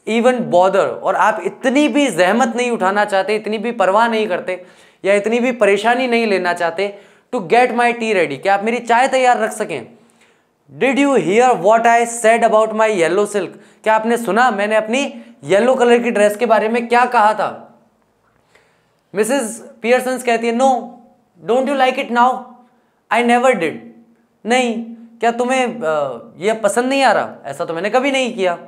even bother, और आप इतनी भी जहमत नहीं उठाना चाहते, इतनी भी परवाह नहीं करते, या इतनी भी परेशानी नहीं लेना चाहते, to get my tea ready, कि आप मेरी चाय तैयार रख सकें। Did you hear what I said about my yellow silk, क्या आपने सुना मैंने अपनी येलो कलर की ड्रेस के बारे में क्या कहा था। मिसेस पियर्सन कहती है, no don't you like it now, I never did, नहीं, क्या तुम्हें यह पसंद नहीं आ रहा, ऐसा तो मैंने कभी नहीं किया,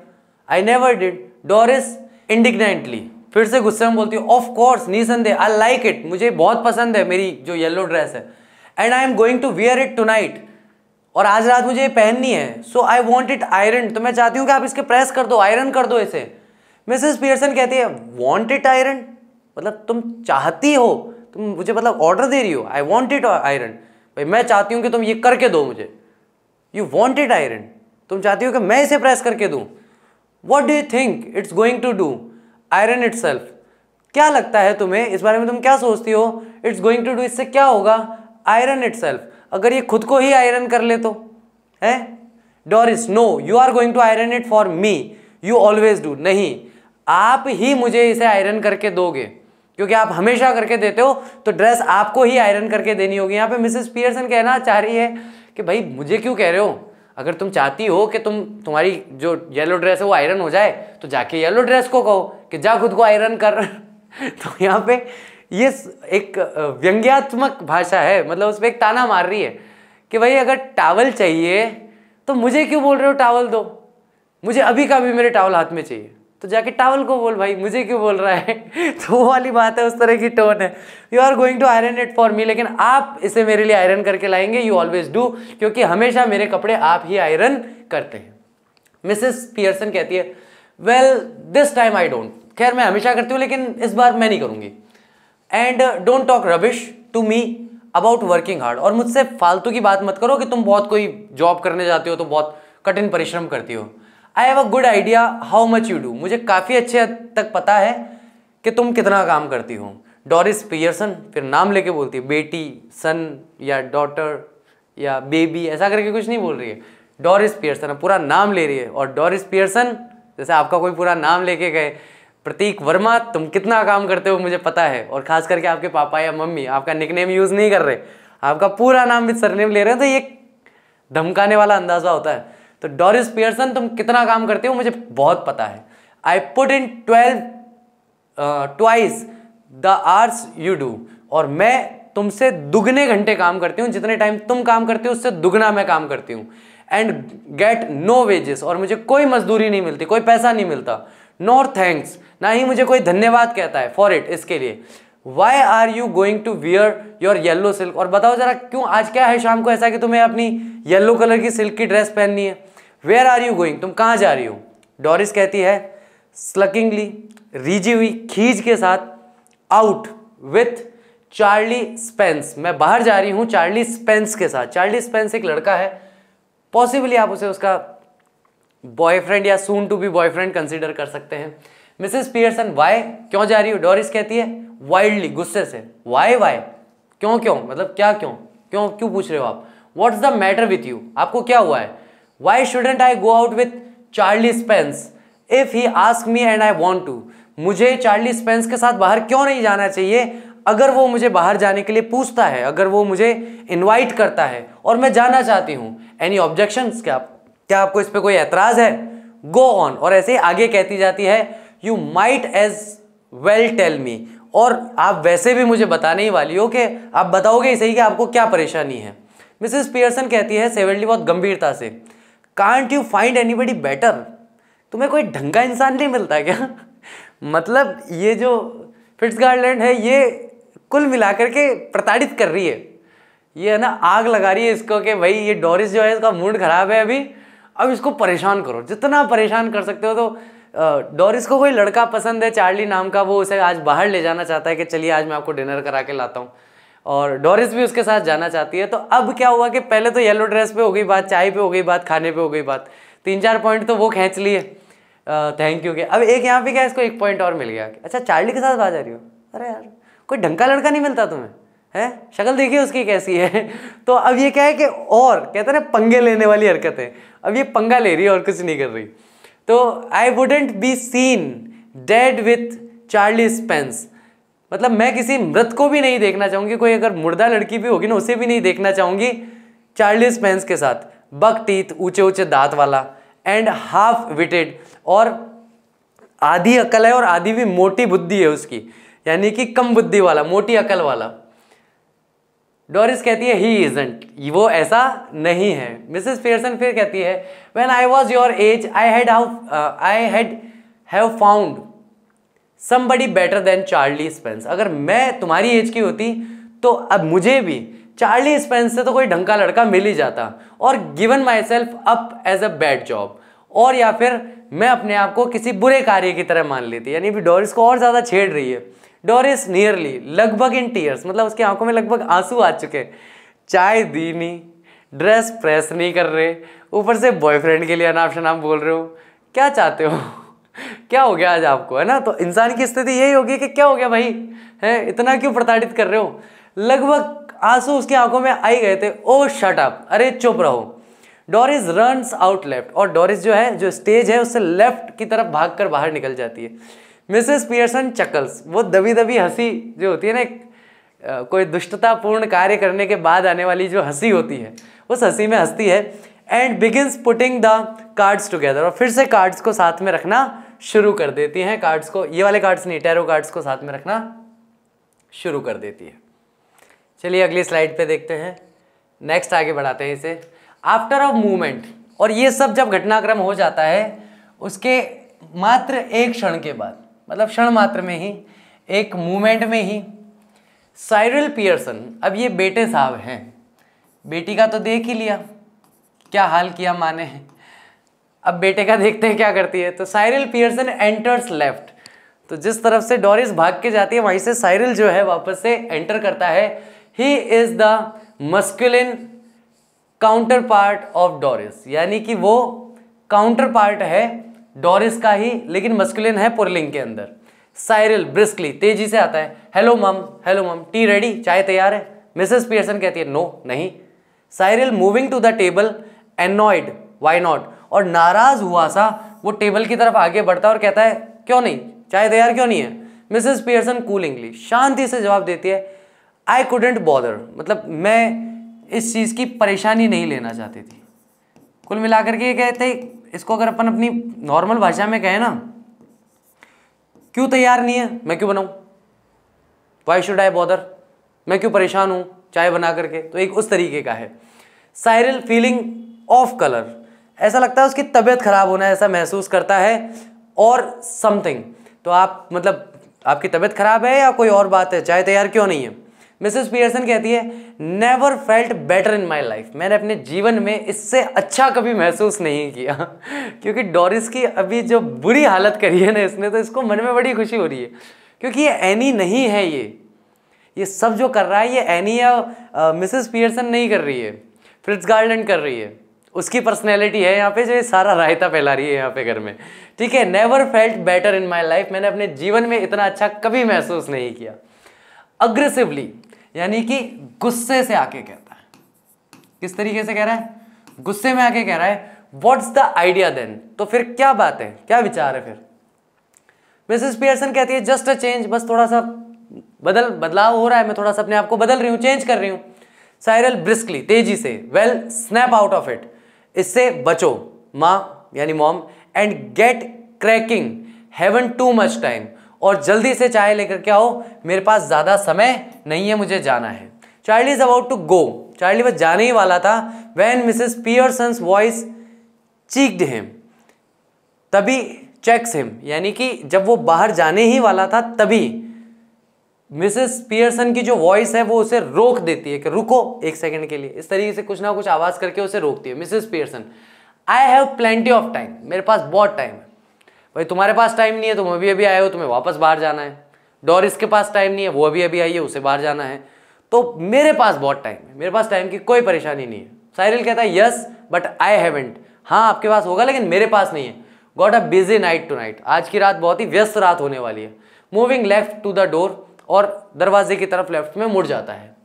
आई नेवर डिड। डोरिस इंडिग्नेंटली, फिर से गुस्से में बोलती है ऑफ कोर्स निसंदेह, आई लाइक इट, मुझे बहुत पसंद है मेरी जो येलो ड्रेस है, and I am going to wear it tonight, और आज रात मुझे ये पहननी है, so I want it iron, तो मैं चाहती हूँ कि आप इसके प्रेस कर दो, आयरन कर दो इसे। मिसेस पियर्सन कहती है वॉन्ट इट आयरन, मतलब तुम चाहती हो, तुम मुझे मतलब ऑर्डर दे रही हो, आई वॉन्ट इट आयरन, भाई मैं चाहती हूँ कि तुम ये करके दो मुझे, यू वॉन्ट इट आयरन, तुम चाहती हो कि मैं इसे प्रेस करके दूँ, what do you think it's going to do, iron itself, क्या लगता है तुम्हें, इस बारे में तुम क्या सोचती हो, इट्स गोइंग टू डू, इससे क्या होगा, आयरन इट सेल्फ, अगर ये खुद को ही आयरन कर ले तो है। Doris no you are going to iron it for me, you always do, नहीं आप ही मुझे इसे आयरन करके दोगे, क्योंकि आप हमेशा करके देते हो, तो ड्रेस आपको ही आयरन करके देनी होगी। यहाँ पे मिसेस पियर्सन कहना चाह रही है कि भाई मुझे क्यों कह रहे हो, अगर तुम चाहती हो कि तुम्हारी जो येलो ड्रेस है वो आयरन हो जाए, तो जाके येलो ड्रेस को कहो कि जा खुद को आयरन कर। तो यहाँ पे ये एक व्यंग्यात्मक भाषा है, मतलब उस पर एक ताना मार रही है कि भाई अगर टावल चाहिए तो मुझे क्यों बोल रहे हो टावल दो, मुझे अभी का भी मेरे टावल हाथ में चाहिए, तो जाके टावल को बोल भाई, मुझे क्यों बोल रहा है। तो वो वाली बात है, उस तरह की टोन है। You are going to iron it for me, लेकिन आप इसे मेरे लिए आयरन करके लाएंगे, यू ऑलवेज डू, क्योंकि हमेशा मेरे कपड़े आप ही आयरन करते हैं। मिसेस पियर्सन कहती है well this time I don't, खैर मैं हमेशा करती हूँ लेकिन इस बार मैं नहीं करूँगी, and don't talk rubbish to me about working hard, और मुझसे फालतू की बात मत करो कि तुम बहुत कोई जॉब करने जाती हो तो बहुत कठिन परिश्रम करती हो। I have a good idea how much you do, मुझे काफ़ी अच्छे हद तक पता है कि तुम कितना काम करती हो। डोरिस पियर्सन फिर नाम लेके बोलती है, बेटी, सन या डॉटर या बेबी, ऐसा करके कुछ नहीं बोल रही है, डोरिस पियर्सन पूरा नाम ले रही है। और डोरिस पियर्सन जैसे आपका कोई पूरा नाम लेके गए, प्रतीक वर्मा तुम कितना काम करते हो मुझे पता है, और खास करके आपके पापा या मम्मी आपका निकनेम यूज़ नहीं कर रहे, आपका पूरा नाम भी सरनेम ले रहे हैं, तो ये धमकाने वाला अंदाजा होता है। तो डोरिस पियर्सन तुम कितना काम करते हो मुझे बहुत पता है। I put in 12 twice the hours you do, और मैं तुमसे दुगने घंटे काम करती हूँ, जितने टाइम तुम काम करती हो उससे दुगना मैं काम करती हूँ। एंड गेट नो वेजेस, और मुझे कोई मजदूरी नहीं मिलती, कोई पैसा नहीं मिलता। नॉर थैंक्स, ना ही मुझे कोई धन्यवाद कहता है फॉर इट, इसके लिए। Why are you going to wear your yellow silk, और बताओ जरा क्यों, आज क्या है शाम को ऐसा कि तुम्हें अपनी येलो कलर की सिल्क की ड्रेस पहननी है। वेयर आर यू गोइंग, तुम कहाँ जा रही हो। डोरिस कहती है स्लकिंगली, रीझी हुई खींच के साथ, आउट विथ चार्ली स्पेंस, मैं बाहर जा रही हूँ चार्ली स्पेंस के साथ। चार्ली स्पेंस एक लड़का है, पॉसिबली आप उसे उसका बॉयफ्रेंड या soon to be boyfriend consider कर सकते हैं। मिसेस पियर्सन वाई, क्यों जा रही हो। डोरिस कहती है वाइल्डली, गुस्से से, वाई वाई, क्यों क्यों, मतलब क्या क्यों क्यों क्यों पूछ रहे हो आप। What's the matter with you, आपको क्या हुआ है। Why shouldn't I go out with Charlie Spence if he ask me and I want to, मुझे चार्ली स्पेंस के साथ बाहर क्यों नहीं जाना चाहिए अगर वो मुझे बाहर जाने के लिए पूछता है, अगर वो मुझे इनवाइट करता है और मैं जाना चाहती हूँ। एनी ऑब्जेक्शंस, क्या आपको इस पे कोई एतराज है। गो ऑन, और ऐसे ही आगे कहती जाती है you might as well tell me, और आप वैसे भी मुझे बताने ही वाली हो कि आप बताओगे ही सही कि आपको क्या परेशानी है। मिसेस पियर्सन कहती है सेवेंटली बहुत गंभीरता से, can't you find anybody better, तुम्हें कोई ढंग का इंसान नहीं मिलता क्या। मतलब ये जो फिट्जगार्लैंड है ये कुल मिलाकर के प्रताड़ित कर रही है, ये है ना आग लगा रही है इसको कि भाई ये डोरिस जो है इसका मूड खराब है अभी, अब इसको परेशान करो, जितना परेशान कर सकते हो। तो डोरिस को कोई लड़का पसंद है चार्ली नाम का, वो उसे आज बाहर ले जाना चाहता है कि चलिए आज मैं आपको डिनर करा के लाता हूँ, और डोरिस भी उसके साथ जाना चाहती है। तो अब क्या हुआ कि पहले तो येलो ड्रेस पे हो गई बात, चाय पे हो गई बात, खाने पे हो गई बात, 3-4 पॉइंट तो वो खींच लिए थैंक यू के। अब एक यहाँ पे क्या इसको एक पॉइंट और मिल गया, अच्छा चार्ली के साथ बात जा रही हो, अरे यार कोई ढंग का लड़का नहीं मिलता तुम्हें है, शक्ल देखिए उसकी कैसी है। तो अब ये क्या है कि और कहते हैं ना पंगे लेने वाली हरकत है, अब ये पंगा ले रही है और कुछ नहीं कर रही। तो I wouldn't be seen dead with Charlie Spence, मतलब मैं किसी मृत को भी नहीं देखना चाहूँगी, कोई अगर मुर्दा लड़की भी होगी ना उसे भी नहीं देखना चाहूँगी चार्ली स्पेंस के साथ। बक टीथ, ऊंचे ऊंचे दांत वाला, एंड हाफ विटेड, और आधी अकल है और आधी भी मोटी बुद्धि है उसकी, यानी कि कम बुद्धि वाला, मोटी अकल वाला। डोरिस कहती है ही इजंट, वो ऐसा नहीं है। मिसेस पियर्सन फिर कहती है when I was your age I had have found somebody better than Charlie Spence. अगर मैं तुम्हारी एज की होती तो अब मुझे भी चार्ली स्पेंस से तो कोई ढंग का लड़का मिल ही जाता, और given myself up as a bad job, और या फिर मैं अपने आप को किसी बुरे कार्य की तरह मान लेती। यानी भी डोरिस को और ज्यादा छेड़ रही है। डोरिस नियरली, लगभग इन टीयर्स, मतलब उसकी आंखों में लगभग आंसू आ चुके। चाय दी नहीं, ड्रेस प्रेस नहीं कर रहे, ऊपर से बॉयफ्रेंड के लिए अनाप शनाप बोल रहे हो। क्या चाहते हो? क्या हो गया आज आपको, है ना? तो इंसान की स्थिति यही होगी कि क्या हो गया भाई, है इतना क्यों प्रताड़ित कर रहे हो? लगभग आंसू उसकी आंखों में आ ही गए थे। ओ शट अप, अरे चुप रहो। डोरिस रन्स आउट लेफ्ट, और डोरिस जो है, जो स्टेज है उससे लेफ्ट की तरफ भागकर बाहर निकल जाती है। मिसेस पियर्सन चकल्स, वो दबी दबी हंसी जो होती है ना, कोई दुष्टतापूर्ण कार्य करने के बाद आने वाली जो हंसी होती है, उस हंसी में हंसती है। And begins putting the cards together, और फिर से कार्ड्स को साथ में रखना शुरू कर देती हैं। कार्ड्स को, ये वाले कार्ड्स नहीं, टैरो कार्ड्स को साथ में रखना शुरू कर देती है। चलिए अगली स्लाइड पे देखते हैं, नेक्स्ट आगे बढ़ाते हैं इसे। आफ्टर अ मूवमेंट, और ये सब जब घटनाक्रम हो जाता है उसके मात्र एक क्षण के बाद, मतलब क्षण मात्र में ही, एक मूवमेंट में ही, साइरिल पियर्सन, अब ये बेटे साहब हैं, बेटी का तो देख ही लिया क्या हाल किया माँ ने, अब बेटे का देखते हैं क्या करती है। तो साइरिल पियर्सन एंटर्स लेफ्ट, तो जिस तरफ से डोरिस भाग के जाती है वहीं से साइरिल जो है वापस से एंटर करता है। He is the masculine counter part of Doris, यानी कि वो काउंटर पार्ट है डोरिस का ही, लेकिन मस्कुलिन है पुल्लिंग के अंदर। साइरिल ब्रिस्कली, तेजी से आता है। हेलो मम, टी रेडी, चाय तैयार है? मिसेस पियर्सन कहती है नो, नहीं। Cyril moving to the table, annoyed, why not, और नाराज हुआ सा वो टेबल की तरफ आगे बढ़ता है और कहता है क्यों नहीं, चाय तैयार क्यों नहीं है? मिसेस पियर्सन कूलिंगली, शांति से जवाब देती है, आई कुडेंट बॉदर, मतलब मैं इस चीज़ की परेशानी नहीं लेना चाहती थी। कुल मिलाकर के ये कहते, इसको अगर अपन अपनी नॉर्मल भाषा में कहें ना, क्यों तैयार नहीं है, मैं क्यों बनाऊं, वाई शुड आई बॉदर, मैं क्यों परेशान हूं चाय बना करके, तो एक उस तरीके का है। साइरिल फीलिंग ऑफ कलर, ऐसा लगता है उसकी तबीयत खराब होना है, ऐसा महसूस करता है, और समथिंग, तो आप मतलब आपकी तबीयत खराब है या कोई और बात है, चाय तैयार क्यों नहीं है? मिसेस पियर्सन कहती है, never felt better in my life, मैंने अपने जीवन में इससे अच्छा कभी महसूस नहीं किया। क्योंकि डोरिस की अभी जो बुरी हालत करी है ना इसने, तो इसको मन में बड़ी खुशी हो रही है, क्योंकि ये एनी नहीं है, ये सब जो कर रहा है ये एनी या मिसेस पियर्सन नहीं कर रही है, फ्रिट्ज गार्लैंड कर रही है, उसकी पर्सनैलिटी है यहाँ पे जो ये सारा रायता फैला रही है यहाँ पे घर में, ठीक है। Never felt better in my life, मैंने अपने जीवन में इतना अच्छा कभी महसूस नहीं किया। अग्रेसिवली, यानी कि गुस्से से आके कहता है, किस तरीके से कह रहा है, गुस्से में आके कह रहा है, व्हाट्स द आइडिया देन, तो फिर क्या बात है, क्या विचार है फिर? मिसेस पियर्सन कहती है, जस्ट अ चेंज, बस थोड़ा सा बदलाव हो रहा है, मैं थोड़ा सा अपने आप को बदल रही हूँ, चेंज कर रही हूँ। साइरिल ब्रिस्कली, तेजी से, well snap out of it, इससे बचो माँ यानी mom, and get cracking, haven't too much time, और जल्दी से चाय लेकर के आओ, मेरे पास ज्यादा समय नहीं है, मुझे जाना है। Charlie is about to go, Charlie बस जाने ही वाला था, when Mrs Pearson's voice checked him, तभी चेक्स हिम, यानी कि जब वो बाहर जाने ही वाला था तभी मिसेस पियर्सन की जो वॉइस है वो उसे रोक देती है कि रुको एक सेकंड के लिए, इस तरीके से कुछ ना कुछ आवाज करके उसे रोकती है। Mrs Pearson, I have plenty of time, मेरे पास बहुत टाइम है। भाई तुम्हारे पास टाइम नहीं है, तुम अभी अभी आए हो, तुम्हें वापस बाहर जाना है। डोरिस के पास टाइम नहीं है, वो अभी अभी आई है, उसे बाहर जाना है, तो मेरे पास बहुत टाइम है, मेरे पास टाइम की कोई परेशानी नहीं है। साइरिल कहता है, यस बट आई हैवेंट, हाँ आपके पास होगा लेकिन मेरे पास नहीं है। Got a busy tonight नाइट, आज की रात बहुत ही व्यस्त रात होने वाली है। Moving left to the door, और दरवाजे की तरफ लेफ्ट में मुड़ जाता है।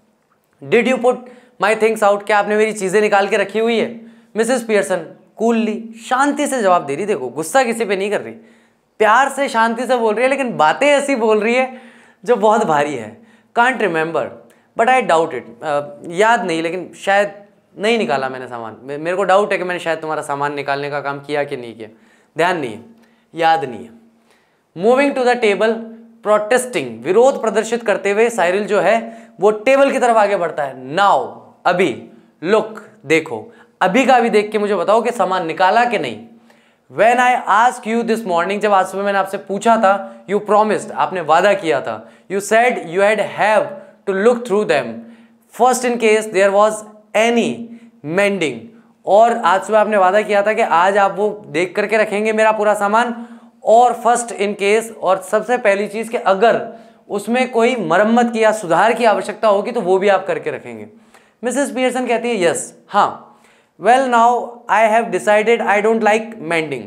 Did you put my things out, क्या आपने मेरी चीजें निकाल के रखी हुई है? मिसेस पियर्सन कूलली, शांति से जवाब दे रही, देखो गुस्सा किसी पे नहीं कर रही, प्यार से शांति से बोल रही है, लेकिन बातें ऐसी बोल रही है जो बहुत भारी है। Can't remember but I doubt it, याद नहीं लेकिन शायद नहीं निकाला मैंने सामान, मेरे को डाउट है कि मैंने शायद तुम्हारा सामान निकालने का काम किया कि नहीं किया, ध्यान नहीं है, याद नहीं है। Moving to the table, protesting, विरोध प्रदर्शित करते हुए साइरिल जो है वो टेबल की तरफ आगे बढ़ता है। नाउ, अभी, लुक, देखो, अभी का अभी देख के मुझे बताओ कि सामान निकाला कि नहीं। When I ask you this morning, जब आज सुबह मैंने आपसे पूछा था, यू प्रॉमिस्ड, आपने वादा किया था, you said you have to look through them first in case there was any mending, और आज सुबह आपने वादा किया था कि आज आप वो देख करके रखेंगे मेरा पूरा सामान, और फर्स्ट इन केस, और सबसे पहली चीज कि अगर उसमें कोई मरम्मत की या सुधार की आवश्यकता होगी तो वो भी आप करके रखेंगे। मिसेस पियर्सन कहती है यस, हाँ। Well now I have decided I don't like mending,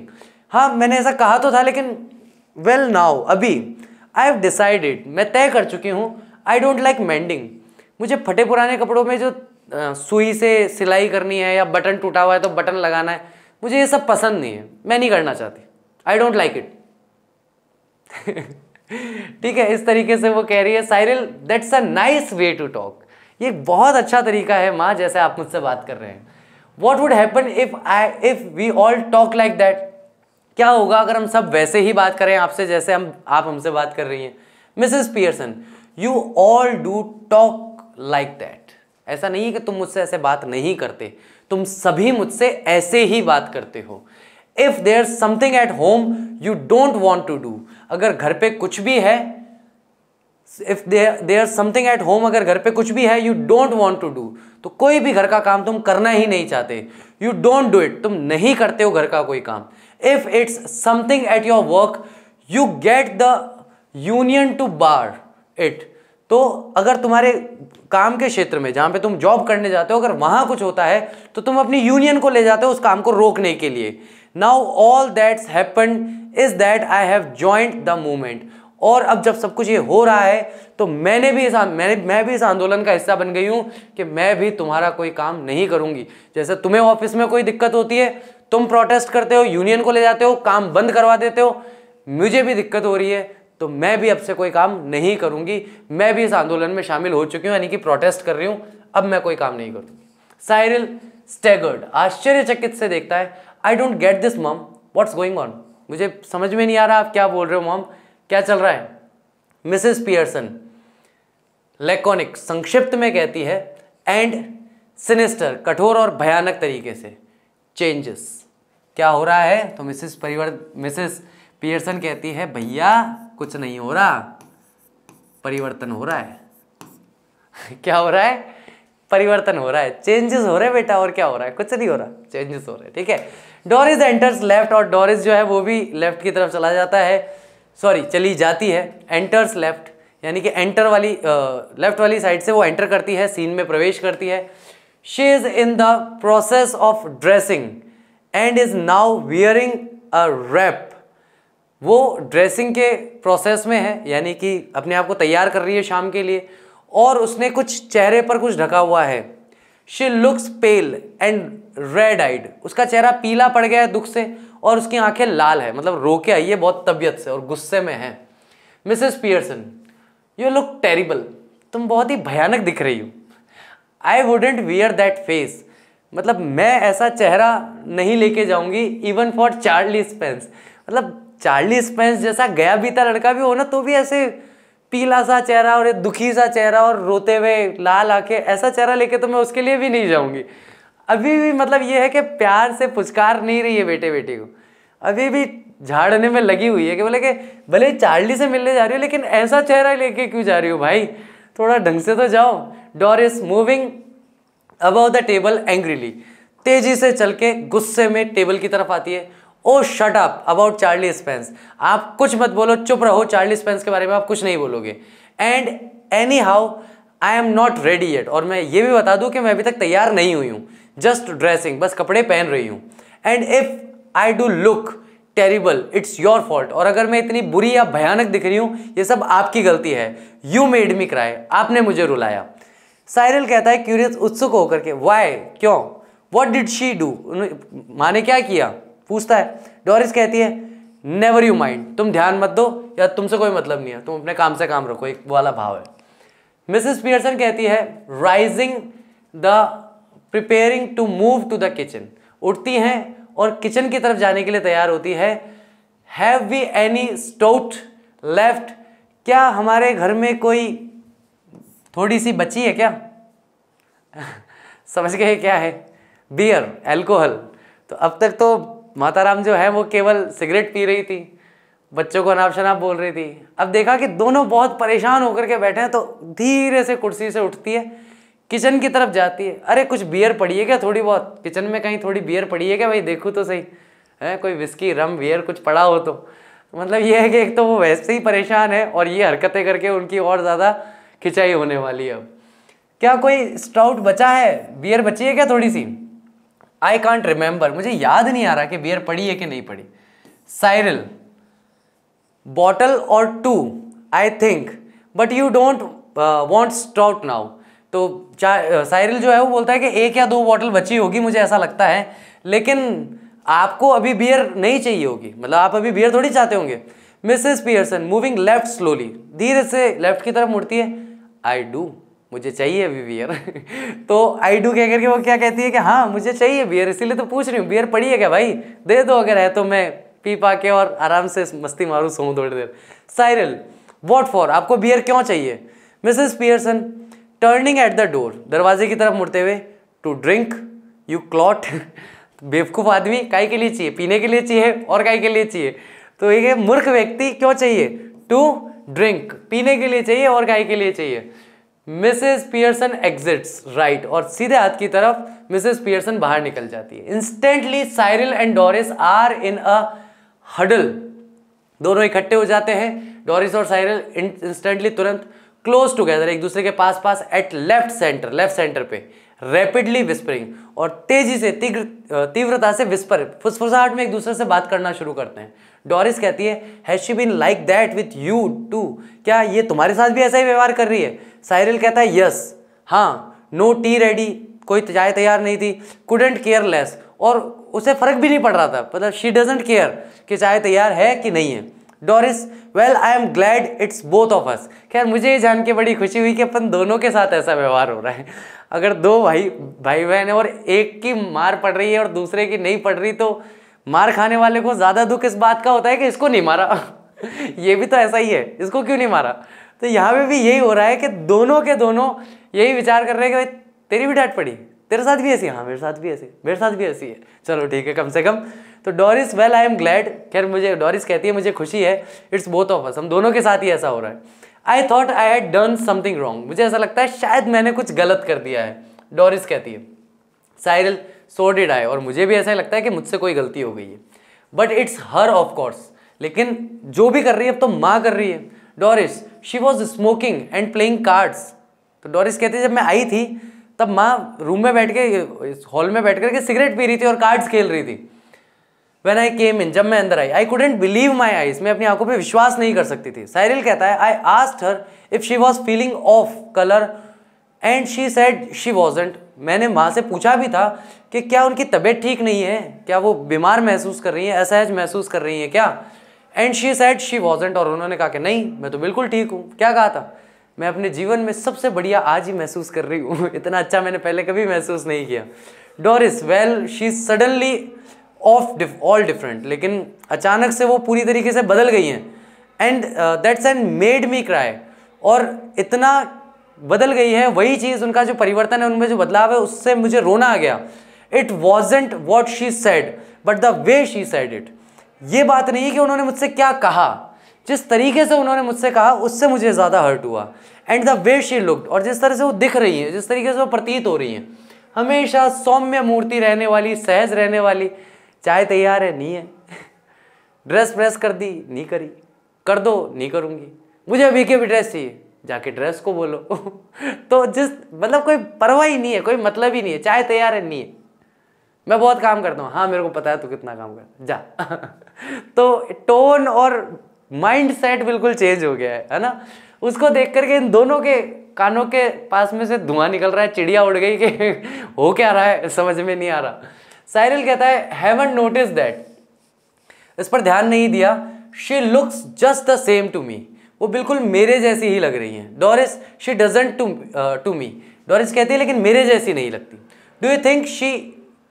हाँ मैंने ऐसा कहा तो था, लेकिन वेल नाउ अभी आई हैव डिसाइडेड, मैं तय कर चुकी हूँ, आई डोंट लाइक मेंडिंग, मुझे फटे पुराने कपड़ों में जो सुई से सिलाई करनी है या बटन टूटा हुआ है तो बटन लगाना है, मुझे ये सब पसंद नहीं है, मैं नहीं करना चाहती, आई डोंट लाइक इट। ठीक है, इस तरीके से वो कह रही है। Cyril, that's a nice way to talk, ये बहुत अच्छा तरीका है माँ, जैसे आप मुझसे बात कर रहे हैं। What would happen if we all talk like that, क्या होगा अगर हम सब वैसे ही बात करें आपसे जैसे आप हमसे बात कर रही हैं। Mrs Pearson, you all do talk like that, ऐसा नहीं है कि तुम मुझसे ऐसे बात नहीं करते, तुम सभी मुझसे ऐसे ही बात करते हो। If there something at home you don't want to do, अगर घर पे कुछ भी है, if there something at home, अगर घर पे कुछ भी है, you don't want to do, तो कोई भी घर का काम तुम करना ही नहीं चाहते, यू डोंट डू इट, तुम नहीं करते हो घर का कोई काम। If it's something at your work you get the union to bar it, तो अगर तुम्हारे काम के क्षेत्र में जहां पे तुम जॉब करने जाते हो, अगर वहां कुछ होता है तो तुम अपनी यूनियन को ले जाते हो उस काम को रोकने के लिए। Now all that's happened is that I have joined the movement, और अब जब सब कुछ ये हो रहा है तो मैं भी इस आंदोलन का हिस्सा बन गई हूं कि मैं भी तुम्हारा कोई काम नहीं करूंगी। जैसे तुम्हें ऑफिस में कोई दिक्कत होती है, तुम प्रोटेस्ट करते हो, यूनियन को ले जाते हो, काम बंद करवा देते हो, मुझे भी दिक्कत हो रही है तो मैं भी अब से कोई काम नहीं करूंगी, मैं भी इस आंदोलन में शामिल हो चुकी हूं, यानी कि प्रोटेस्ट कर रही हूं, अब मैं कोई काम नहीं करूंगी। साइरिल स्टैगर्ड, आश्चर्यचकित से देखता है, I don't get this mom, what's going on, मुझे समझ में नहीं आ रहा आप क्या बोल रहे हो मॉम, क्या चल रहा है। मिसेस पियर्सन लैकोनिक, संक्षिप्त में कहती है, एंड सिनिस्टर, कठोर और भयानक तरीके से, चेंजेस, क्या हो रहा है। तो मिसेस पियर्सन कहती है, भैया कुछ नहीं हो रहा, परिवर्तन हो रहा है। क्या हो रहा है, परिवर्तन हो रहा है, चेंजेस हो रहे हैं बेटा, और क्या हो रहा है, कुछ नहीं हो रहा, चेंजेस हो रहे हैं। ठीक है, डोरिस एंटर्स लेफ्ट, और डोरिस जो है वो भी लेफ्ट की तरफ चला जाता है, सॉरी चली जाती है। एंटर्स लेफ्ट यानी कि एंटर वाली लेफ्ट वाली साइड से वो एंटर करती है, सीन में प्रवेश करती है। She is in the process of dressing and is now wearing a wrap, वो ड्रेसिंग के प्रोसेस में है, यानी कि अपने आप को तैयार कर रही है शाम के लिए, और उसने कुछ चेहरे पर कुछ ढका हुआ है। She looks pale and red eyed, उसका चेहरा पीला पड़ गया है दुख से, और उसकी आंखें लाल है, मतलब रो के आई है बहुत तबीयत से और गुस्से में है। Mrs Pearson, you look terrible, तुम बहुत ही भयानक दिख रही हो। I wouldn't wear that face, मतलब मैं ऐसा चेहरा नहीं लेके जाऊंगी इवन फॉर चार्ली स्पेंस, मतलब चार्ली स्पेंस जैसा गया बीता लड़का भी हो ना तो भी ऐसे पीला सा चेहरा और दुखी सा चेहरा और रोते हुए लाल आंखें, ऐसा चेहरा लेके तो मैं उसके लिए भी नहीं जाऊंगी। अभी भी मतलब ये है कि प्यार से पुचकार नहीं रही है बेटे बेटी को, अभी भी झाड़ने में लगी हुई है कि बोले कि भले चार्ली से मिलने जा रही हो लेकिन ऐसा चेहरा लेके क्यों जा रही हो भाई, थोड़ा ढंग से तो जाओ। Doris moving above the table angrily, तेजी से चल के गुस्से में टेबल की तरफ आती है। Oh shut up about Charlie Spence, आप कुछ मत बोलो, चुप रहो, चार्ली स्पेंस के बारे में आप कुछ नहीं बोलोगे। And any how I am not ready yet, और मैं ये भी बता दूं कि मैं अभी तक तैयार नहीं हुई हूँ, जस्ट ड्रेसिंग, बस कपड़े पहन रही हूँ। And if I do look terrible it's your fault, और अगर मैं इतनी बुरी या भयानक दिख रही हूँ ये सब आपकी गलती है। यू मेड मी क्राई, आपने मुझे रुलाया। साइरिल कहता है क्यूरियस, उत्सुक होकर के, वाई, क्यों, व्हाट डिड शी डू, माँ ने क्या किया, पूछता है। डोरिस कहती है नेवर यू माइंड, तुम ध्यान मत दो, या तुमसे कोई मतलब नहीं है, तुम अपने काम से काम रखो, एक वाला भाव है। मिसेस पियर्सन कहती है rising the preparing to move to the kitchen, उठती हैं और किचन की तरफ जाने के लिए तैयार होती है। Have we any stout left, क्या हमारे घर में कोई थोड़ी सी बची है क्या। समझ गए क्या है, बियर, एल्कोहल। तो अब तक तो माता राम जो है वो केवल सिगरेट पी रही थी, बच्चों को अनाप शनाप बोल रही थी। अब देखा कि दोनों बहुत परेशान होकर के बैठे हैं, तो धीरे से कुर्सी से उठती है, किचन की तरफ जाती है। अरे कुछ बियर पड़ी है क्या, थोड़ी बहुत किचन में कहीं थोड़ी बियर पड़ी है क्या भाई, देखो तो सही है, कोई विस्की रम बियर कुछ पड़ा हो तो। मतलब ये है कि एक तो वो वैसे ही परेशान है और ये हरकतें करके उनकी और ज़्यादा खिंचाई होने वाली है। अब क्या कोई स्टाउट बचा है, बियर बची है क्या थोड़ी सी? आई कांट रिमेंबर, मुझे याद नहीं आ रहा कि बियर पड़ी है कि नहीं पड़ी। साइरल, बॉटल और 2 I think, but you don't want stout now. तो साइरल जो है वो बोलता है कि 1 या 2 बॉटल बची होगी, मुझे ऐसा लगता है, लेकिन आपको अभी बियर नहीं चाहिए होगी, मतलब आप अभी बियर थोड़ी चाहते होंगे। Mrs Pearson moving left slowly, धीरे से लेफ्ट की तरफ मुड़ती है। आई डू, मुझे चाहिए अभी बियर। तो आई डू कह करके वो क्या कहती है कि हाँ मुझे चाहिए बियर, इसीलिए तो पूछ रही हूँ, बियर पड़ी है क्या भाई, दे दो अगर है तो मैं पी पा के और आराम से मस्ती मारूँ, सोऊं थोड़ी देर। साइरल, व्हाट फॉर, आपको बियर क्यों चाहिए? Mrs Pearson turning at the door, दरवाजे की तरफ मुड़ते हुए। टू ड्रिंक, यू क्लॉट, बेवकूफ़ आदमी, काहे के लिए चाहिए? पीने के लिए चाहिए और काहे के लिए चाहिए? तो ये मूर्ख व्यक्ति क्यों चाहिए? टू ड्रिंक, पीने के लिए चाहिए और काहे के लिए चाहिए? मिसेस पियर्सन एग्जिट्स राइट, और सीधे हाथ की तरफ मिसेस पियर्सन बाहर निकल जाती है। Instantly Cyril and Doris are in a huddle, दोनों इकट्ठे हो जाते हैं। डोरिस और साइरल इंस्टेंटली, तुरंत, क्लोज टुगेदर, एक दूसरे के पास पास, एट लेफ्ट सेंटर पे, रैपिडली विस्परिंग, और तेजी से तीव्रता से विस्पर, फुसफुसाहट में एक दूसरे से बात करना शुरू करते हैं। डोरिस कहती है, has she been like that with you too, क्या ये तुम्हारे साथ भी ऐसा ही व्यवहार कर रही है? साइरल कहता है यस, हाँ। नो टी रेडी, कोई चाय तैयार नहीं थी। कुडंट केयर लेस, और उसे फर्क भी नहीं पड़ रहा था, मतलब शी डजंट केयर कि चाय तैयार है कि नहीं है। Doris, well I am glad it's both of us, खैर मुझे ये जान के बड़ी खुशी हुई कि अपन दोनों के साथ ऐसा व्यवहार हो रहा है। अगर 2 भाई बहन है और एक की मार पड़ रही है और दूसरे की नहीं पड़ रही, तो मार खाने वाले को ज़्यादा दुख इस बात का होता है कि इसको नहीं मारा। ये भी तो ऐसा ही है, इसको क्यों नहीं मारा? तो यहाँ पे भी यही हो रहा है कि दोनों के दोनों यही विचार कर रहे हैं कि भाई तेरी भी डांट पड़ी, तेरे साथ भी ऐसी, हाँ मेरे साथ भी ऐसी, मेरे साथ भी ऐसी है, चलो ठीक है कम से कम। तो Doris, well I am glad, खैर मुझे, डोरिस कहती है मुझे खुशी है, इट्स बोथ ऑफ अस, हम दोनों के साथ ही ऐसा हो रहा है। I thought I had done something wrong, मुझे ऐसा लगता है शायद मैंने कुछ गलत कर दिया है। डोरिस कहती है। साइरल, सो डिड आई, और मुझे भी ऐसा ही लगता है कि मुझसे कोई गलती हो गई है। But it's her of course, लेकिन जो भी कर रही है अब तो माँ कर रही है। Doris, she was smoking and playing cards, तो डोरिस कहती है जब मैं आई थी तब माँ रूम में बैठ के, हॉल में बैठ करके सिगरेट पी रही थी और कार्ड्स खेल रही थी। When I came in, जब मैं अंदर आई, I couldn't believe my eyes, मैं अपनी आंखों पे विश्वास नहीं कर सकती थी। साइरल कहता है, I asked her if she was feeling off color and she said she wasn't, मैंने माँ से पूछा भी था कि क्या उनकी तबीयत ठीक नहीं है, क्या वो बीमार महसूस कर रही हैं, असहज महसूस कर रही हैं क्या? And she said she wasn't, और उन्होंने कहा कि नहीं मैं तो बिल्कुल ठीक हूँ। क्या कहा था? मैं अपने जीवन में सबसे बढ़िया आज ही महसूस कर रही हूँ, इतना अच्छा मैंने पहले कभी महसूस नहीं किया। Doris, well she suddenly of all different, लेकिन अचानक से वो पूरी तरीके से बदल गई हैं। And that's and made me cry, और इतना बदल गई है, वही चीज़, उनका जो परिवर्तन है, उनमें जो बदलाव है, उससे मुझे रोना आ गया। It wasn't what she said but the way she said it, ये बात नहीं कि उन्होंने मुझसे क्या कहा, जिस तरीके से उन्होंने मुझसे कहा उससे मुझे ज़्यादा हर्ट हुआ। And the way she looked, और जिस तरह से वो दिख रही हैं, जिस तरीके से वो प्रतीत हो रही हैं, हमेशा सौम्य मूर्ति रहने वाली, सहज रहने वाली। चाय तैयार है, नहीं है। ड्रेस प्रेस कर दी, नहीं करी, कर दो, नहीं करूँगी, मुझे अभी के भी ड्रेस चाहिए, जाके ड्रेस को बोलो। तो जिस, मतलब कोई परवाह ही नहीं है, कोई मतलब ही नहीं है। चाय तैयार है, नहीं है, मैं बहुत काम करता हूँ, हाँ मेरे को पता है तू कितना काम करता, जा। तो टोन और माइंड सेट बिल्कुल चेंज हो गया है ना। उसको देख करके इन दोनों के कानों के पास में से धुआं निकल रहा है, चिड़िया उड़ गई कि हो क्या रहा है समझ में नहीं आ रहा। साइरल कहता है, हैवंट नोटिस दैट, इस पर ध्यान नहीं दिया। She looks just the same to me, वो बिल्कुल मेरे जैसी ही लग रही हैं। Doris, she doesn't to me, Doris कहती है लेकिन मेरे जैसी नहीं लगती। Do you think she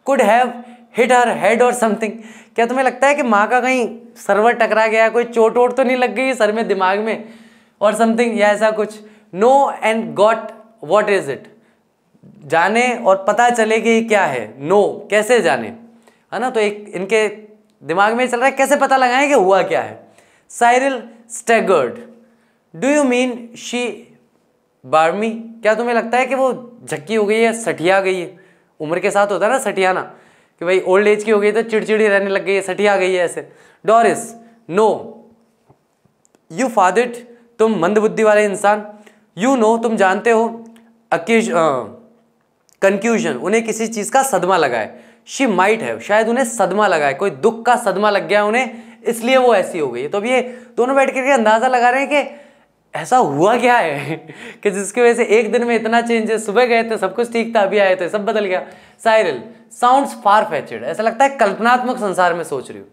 could have hit her head or something, क्या तुम्हें लगता है कि माँ का कहीं सर्वर टकरा गया, कोई चोट वोट तो नहीं लग गई सर में, दिमाग में और समथिंग, या ऐसा कुछ? No and got what is it, जाने और पता चले कि क्या है। नो, कैसे जाने, है ना। तो एक इनके दिमाग में चल रहा है कैसे पता लगाएं कि हुआ क्या है। Cyril staggered, do you mean she बार्मी, क्या तुम्हें लगता है कि वो झक्की हो गई है, सठिया गई है? उम्र के साथ होता है ना सठियाना, कि भाई ओल्ड एज की हो गई तो चिड़चिड़ी रहने लग गई है, सठिया गई है ऐसे। डोरिस, नो यू फादिट, तुम मंदबुद्धि वाले इंसान। यू नो, तुम जानते हो। कंफ्यूजन, उन्हें किसी चीज का सदमा लगा है। शी माइट है, शायद उन्हें सदमा लगा है, कोई दुख का सदमा लग गया उन्हें, इसलिए वो ऐसी हो गई है। तो अब ये दोनों बैठ करके अंदाजा लगा रहे हैं कि ऐसा हुआ क्या है कि जिसकी वजह से एक दिन में इतना चेंज है। सुबह गए थे सब कुछ ठीक था, अभी आए थे सब बदल गया। साइरिल, साउंड्स फार फेचड, ऐसा लगता है कल्पनात्मक संसार में सोच रही हूँ।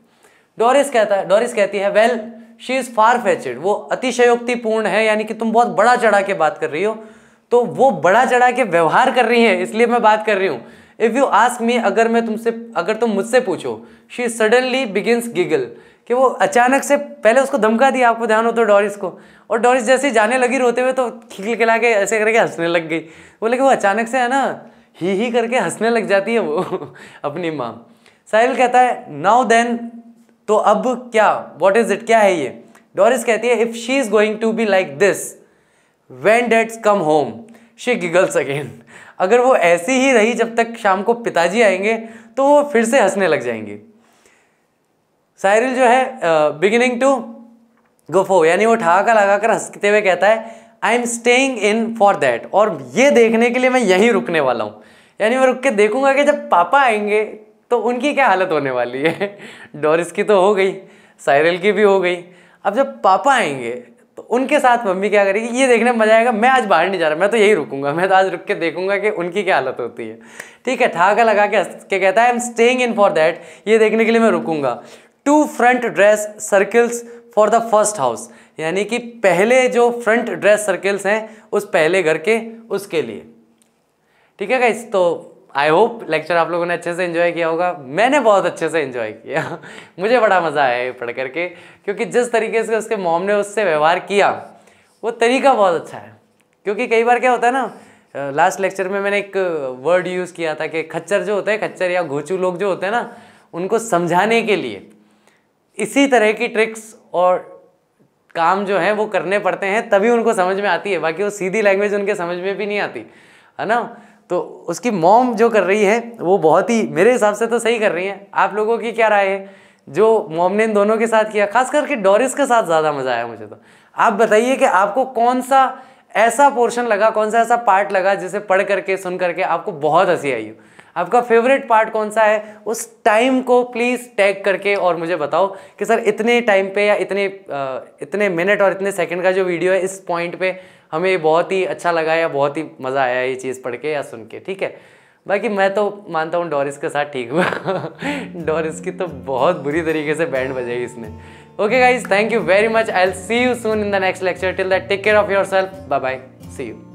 डोरिस कहती है, well she is far fetched, वो अतिशयोक्तिपूर्ण है, यानी कि तुम बहुत बड़ा चढ़ा के बात कर रही हो। तो वो बड़ा चढ़ा के व्यवहार कर रही है, इसलिए मैं बात कर रही हूँ। इफ यू आस्क मी, अगर तुम मुझसे पूछो, शी सडनली बिगिंस गिगल, कि वो अचानक से, पहले उसको धमका दिया, आपको ध्यान हो तो डोरिस को, और डोरिस जैसे ही जाने लगी रोते हुए तो खिलखिला के ऐसे करके हंसने लग गई। बोले कि वो अचानक से है ना ही करके हंसने लग जाती है वो अपनी माँ। साहिल कहता है, नाउ देन, तो अब क्या, व्हाट इज इट, क्या है ये? डोरिस कहती है, if she is going to be like this when dad's come home, she giggles again, अगर वो ऐसी ही रही जब तक शाम को पिताजी आएंगे तो वो फिर से हंसने लग जाएंगी। साइरिल जो है बिगिनिंग टू गुफो, यानी वो ठहाका लगाकर हंसते हुए कहता है, I am staying in for that, और ये देखने के लिए मैं यहीं रुकने वाला हूँ। यानी मैं रुक के देखूंगा कि जब पापा आएंगे तो उनकी क्या हालत होने वाली है। डोरिस की तो हो गई, साइरिल की भी हो गई, अब जब पापा आएंगे तो उनके साथ मम्मी क्या करेगी, ये देखने में मजा आएगा। मैं आज बाहर नहीं जा रहा, मैं तो यही रुकूंगा, मैं तो आज रुक के देखूंगा कि उनकी क्या हालत होती है। ठीक है, ठहाका लगा के कहता है, I am staying in for that, ये देखने के लिए मैं रुकूंगा। 2 front dress circles for the first house, यानी कि पहले जो फ्रंट ड्रेस सर्कल्स हैं उस पहले घर के, उसके लिए। ठीक है गाइस, तो आई होप लेक्चर आप लोगों ने अच्छे से एंजॉय किया होगा। मैंने बहुत अच्छे से एंजॉय किया मुझे बड़ा मज़ा आया ये पढ़ करके, क्योंकि जिस तरीके से उसके मॉम ने उससे व्यवहार किया वो तरीका बहुत अच्छा है। क्योंकि कई बार क्या होता है ना, लास्ट लेक्चर में मैंने एक वर्ड यूज़ किया था कि खच्चर जो होते हैं, खच्चर या घोचू लोग जो होते हैं ना, उनको समझाने के लिए इसी तरह की ट्रिक्स और काम जो है वो करने पड़ते हैं, तभी उनको समझ में आती है। बाकी वो सीधी लैंग्वेज उनके समझ में भी नहीं आती है ना। तो उसकी मॉम जो कर रही है वो बहुत ही, मेरे हिसाब से तो सही कर रही है। आप लोगों की क्या राय है? जो मॉम ने इन दोनों के साथ किया, खास करके डोरिस के साथ ज़्यादा मज़ा आया मुझे। तो आप बताइए कि आपको कौन सा ऐसा पोर्शन लगा, कौन सा ऐसा पार्ट लगा जिसे पढ़ करके, सुन करके आपको बहुत हंसी आई हो? आपका फेवरेट पार्ट कौन सा है? उस टाइम को प्लीज़ टैग करके और मुझे बताओ कि सर इतने टाइम पे या इतने मिनट और इतने सेकंड का जो वीडियो है, इस पॉइंट पे हमें बहुत ही अच्छा लगा या बहुत ही मज़ा आया ये चीज़ पढ़ के या सुन के। ठीक है, बाकी मैं तो मानता हूँ डोरिस के साथ ठीक हुआ डोरिस की तो बहुत बुरी तरीके से बैंड बजाई इसने। Okay guys, thank you very much, I will see you soon in the next lecture. Till that take care of yourself, bye bye, see you.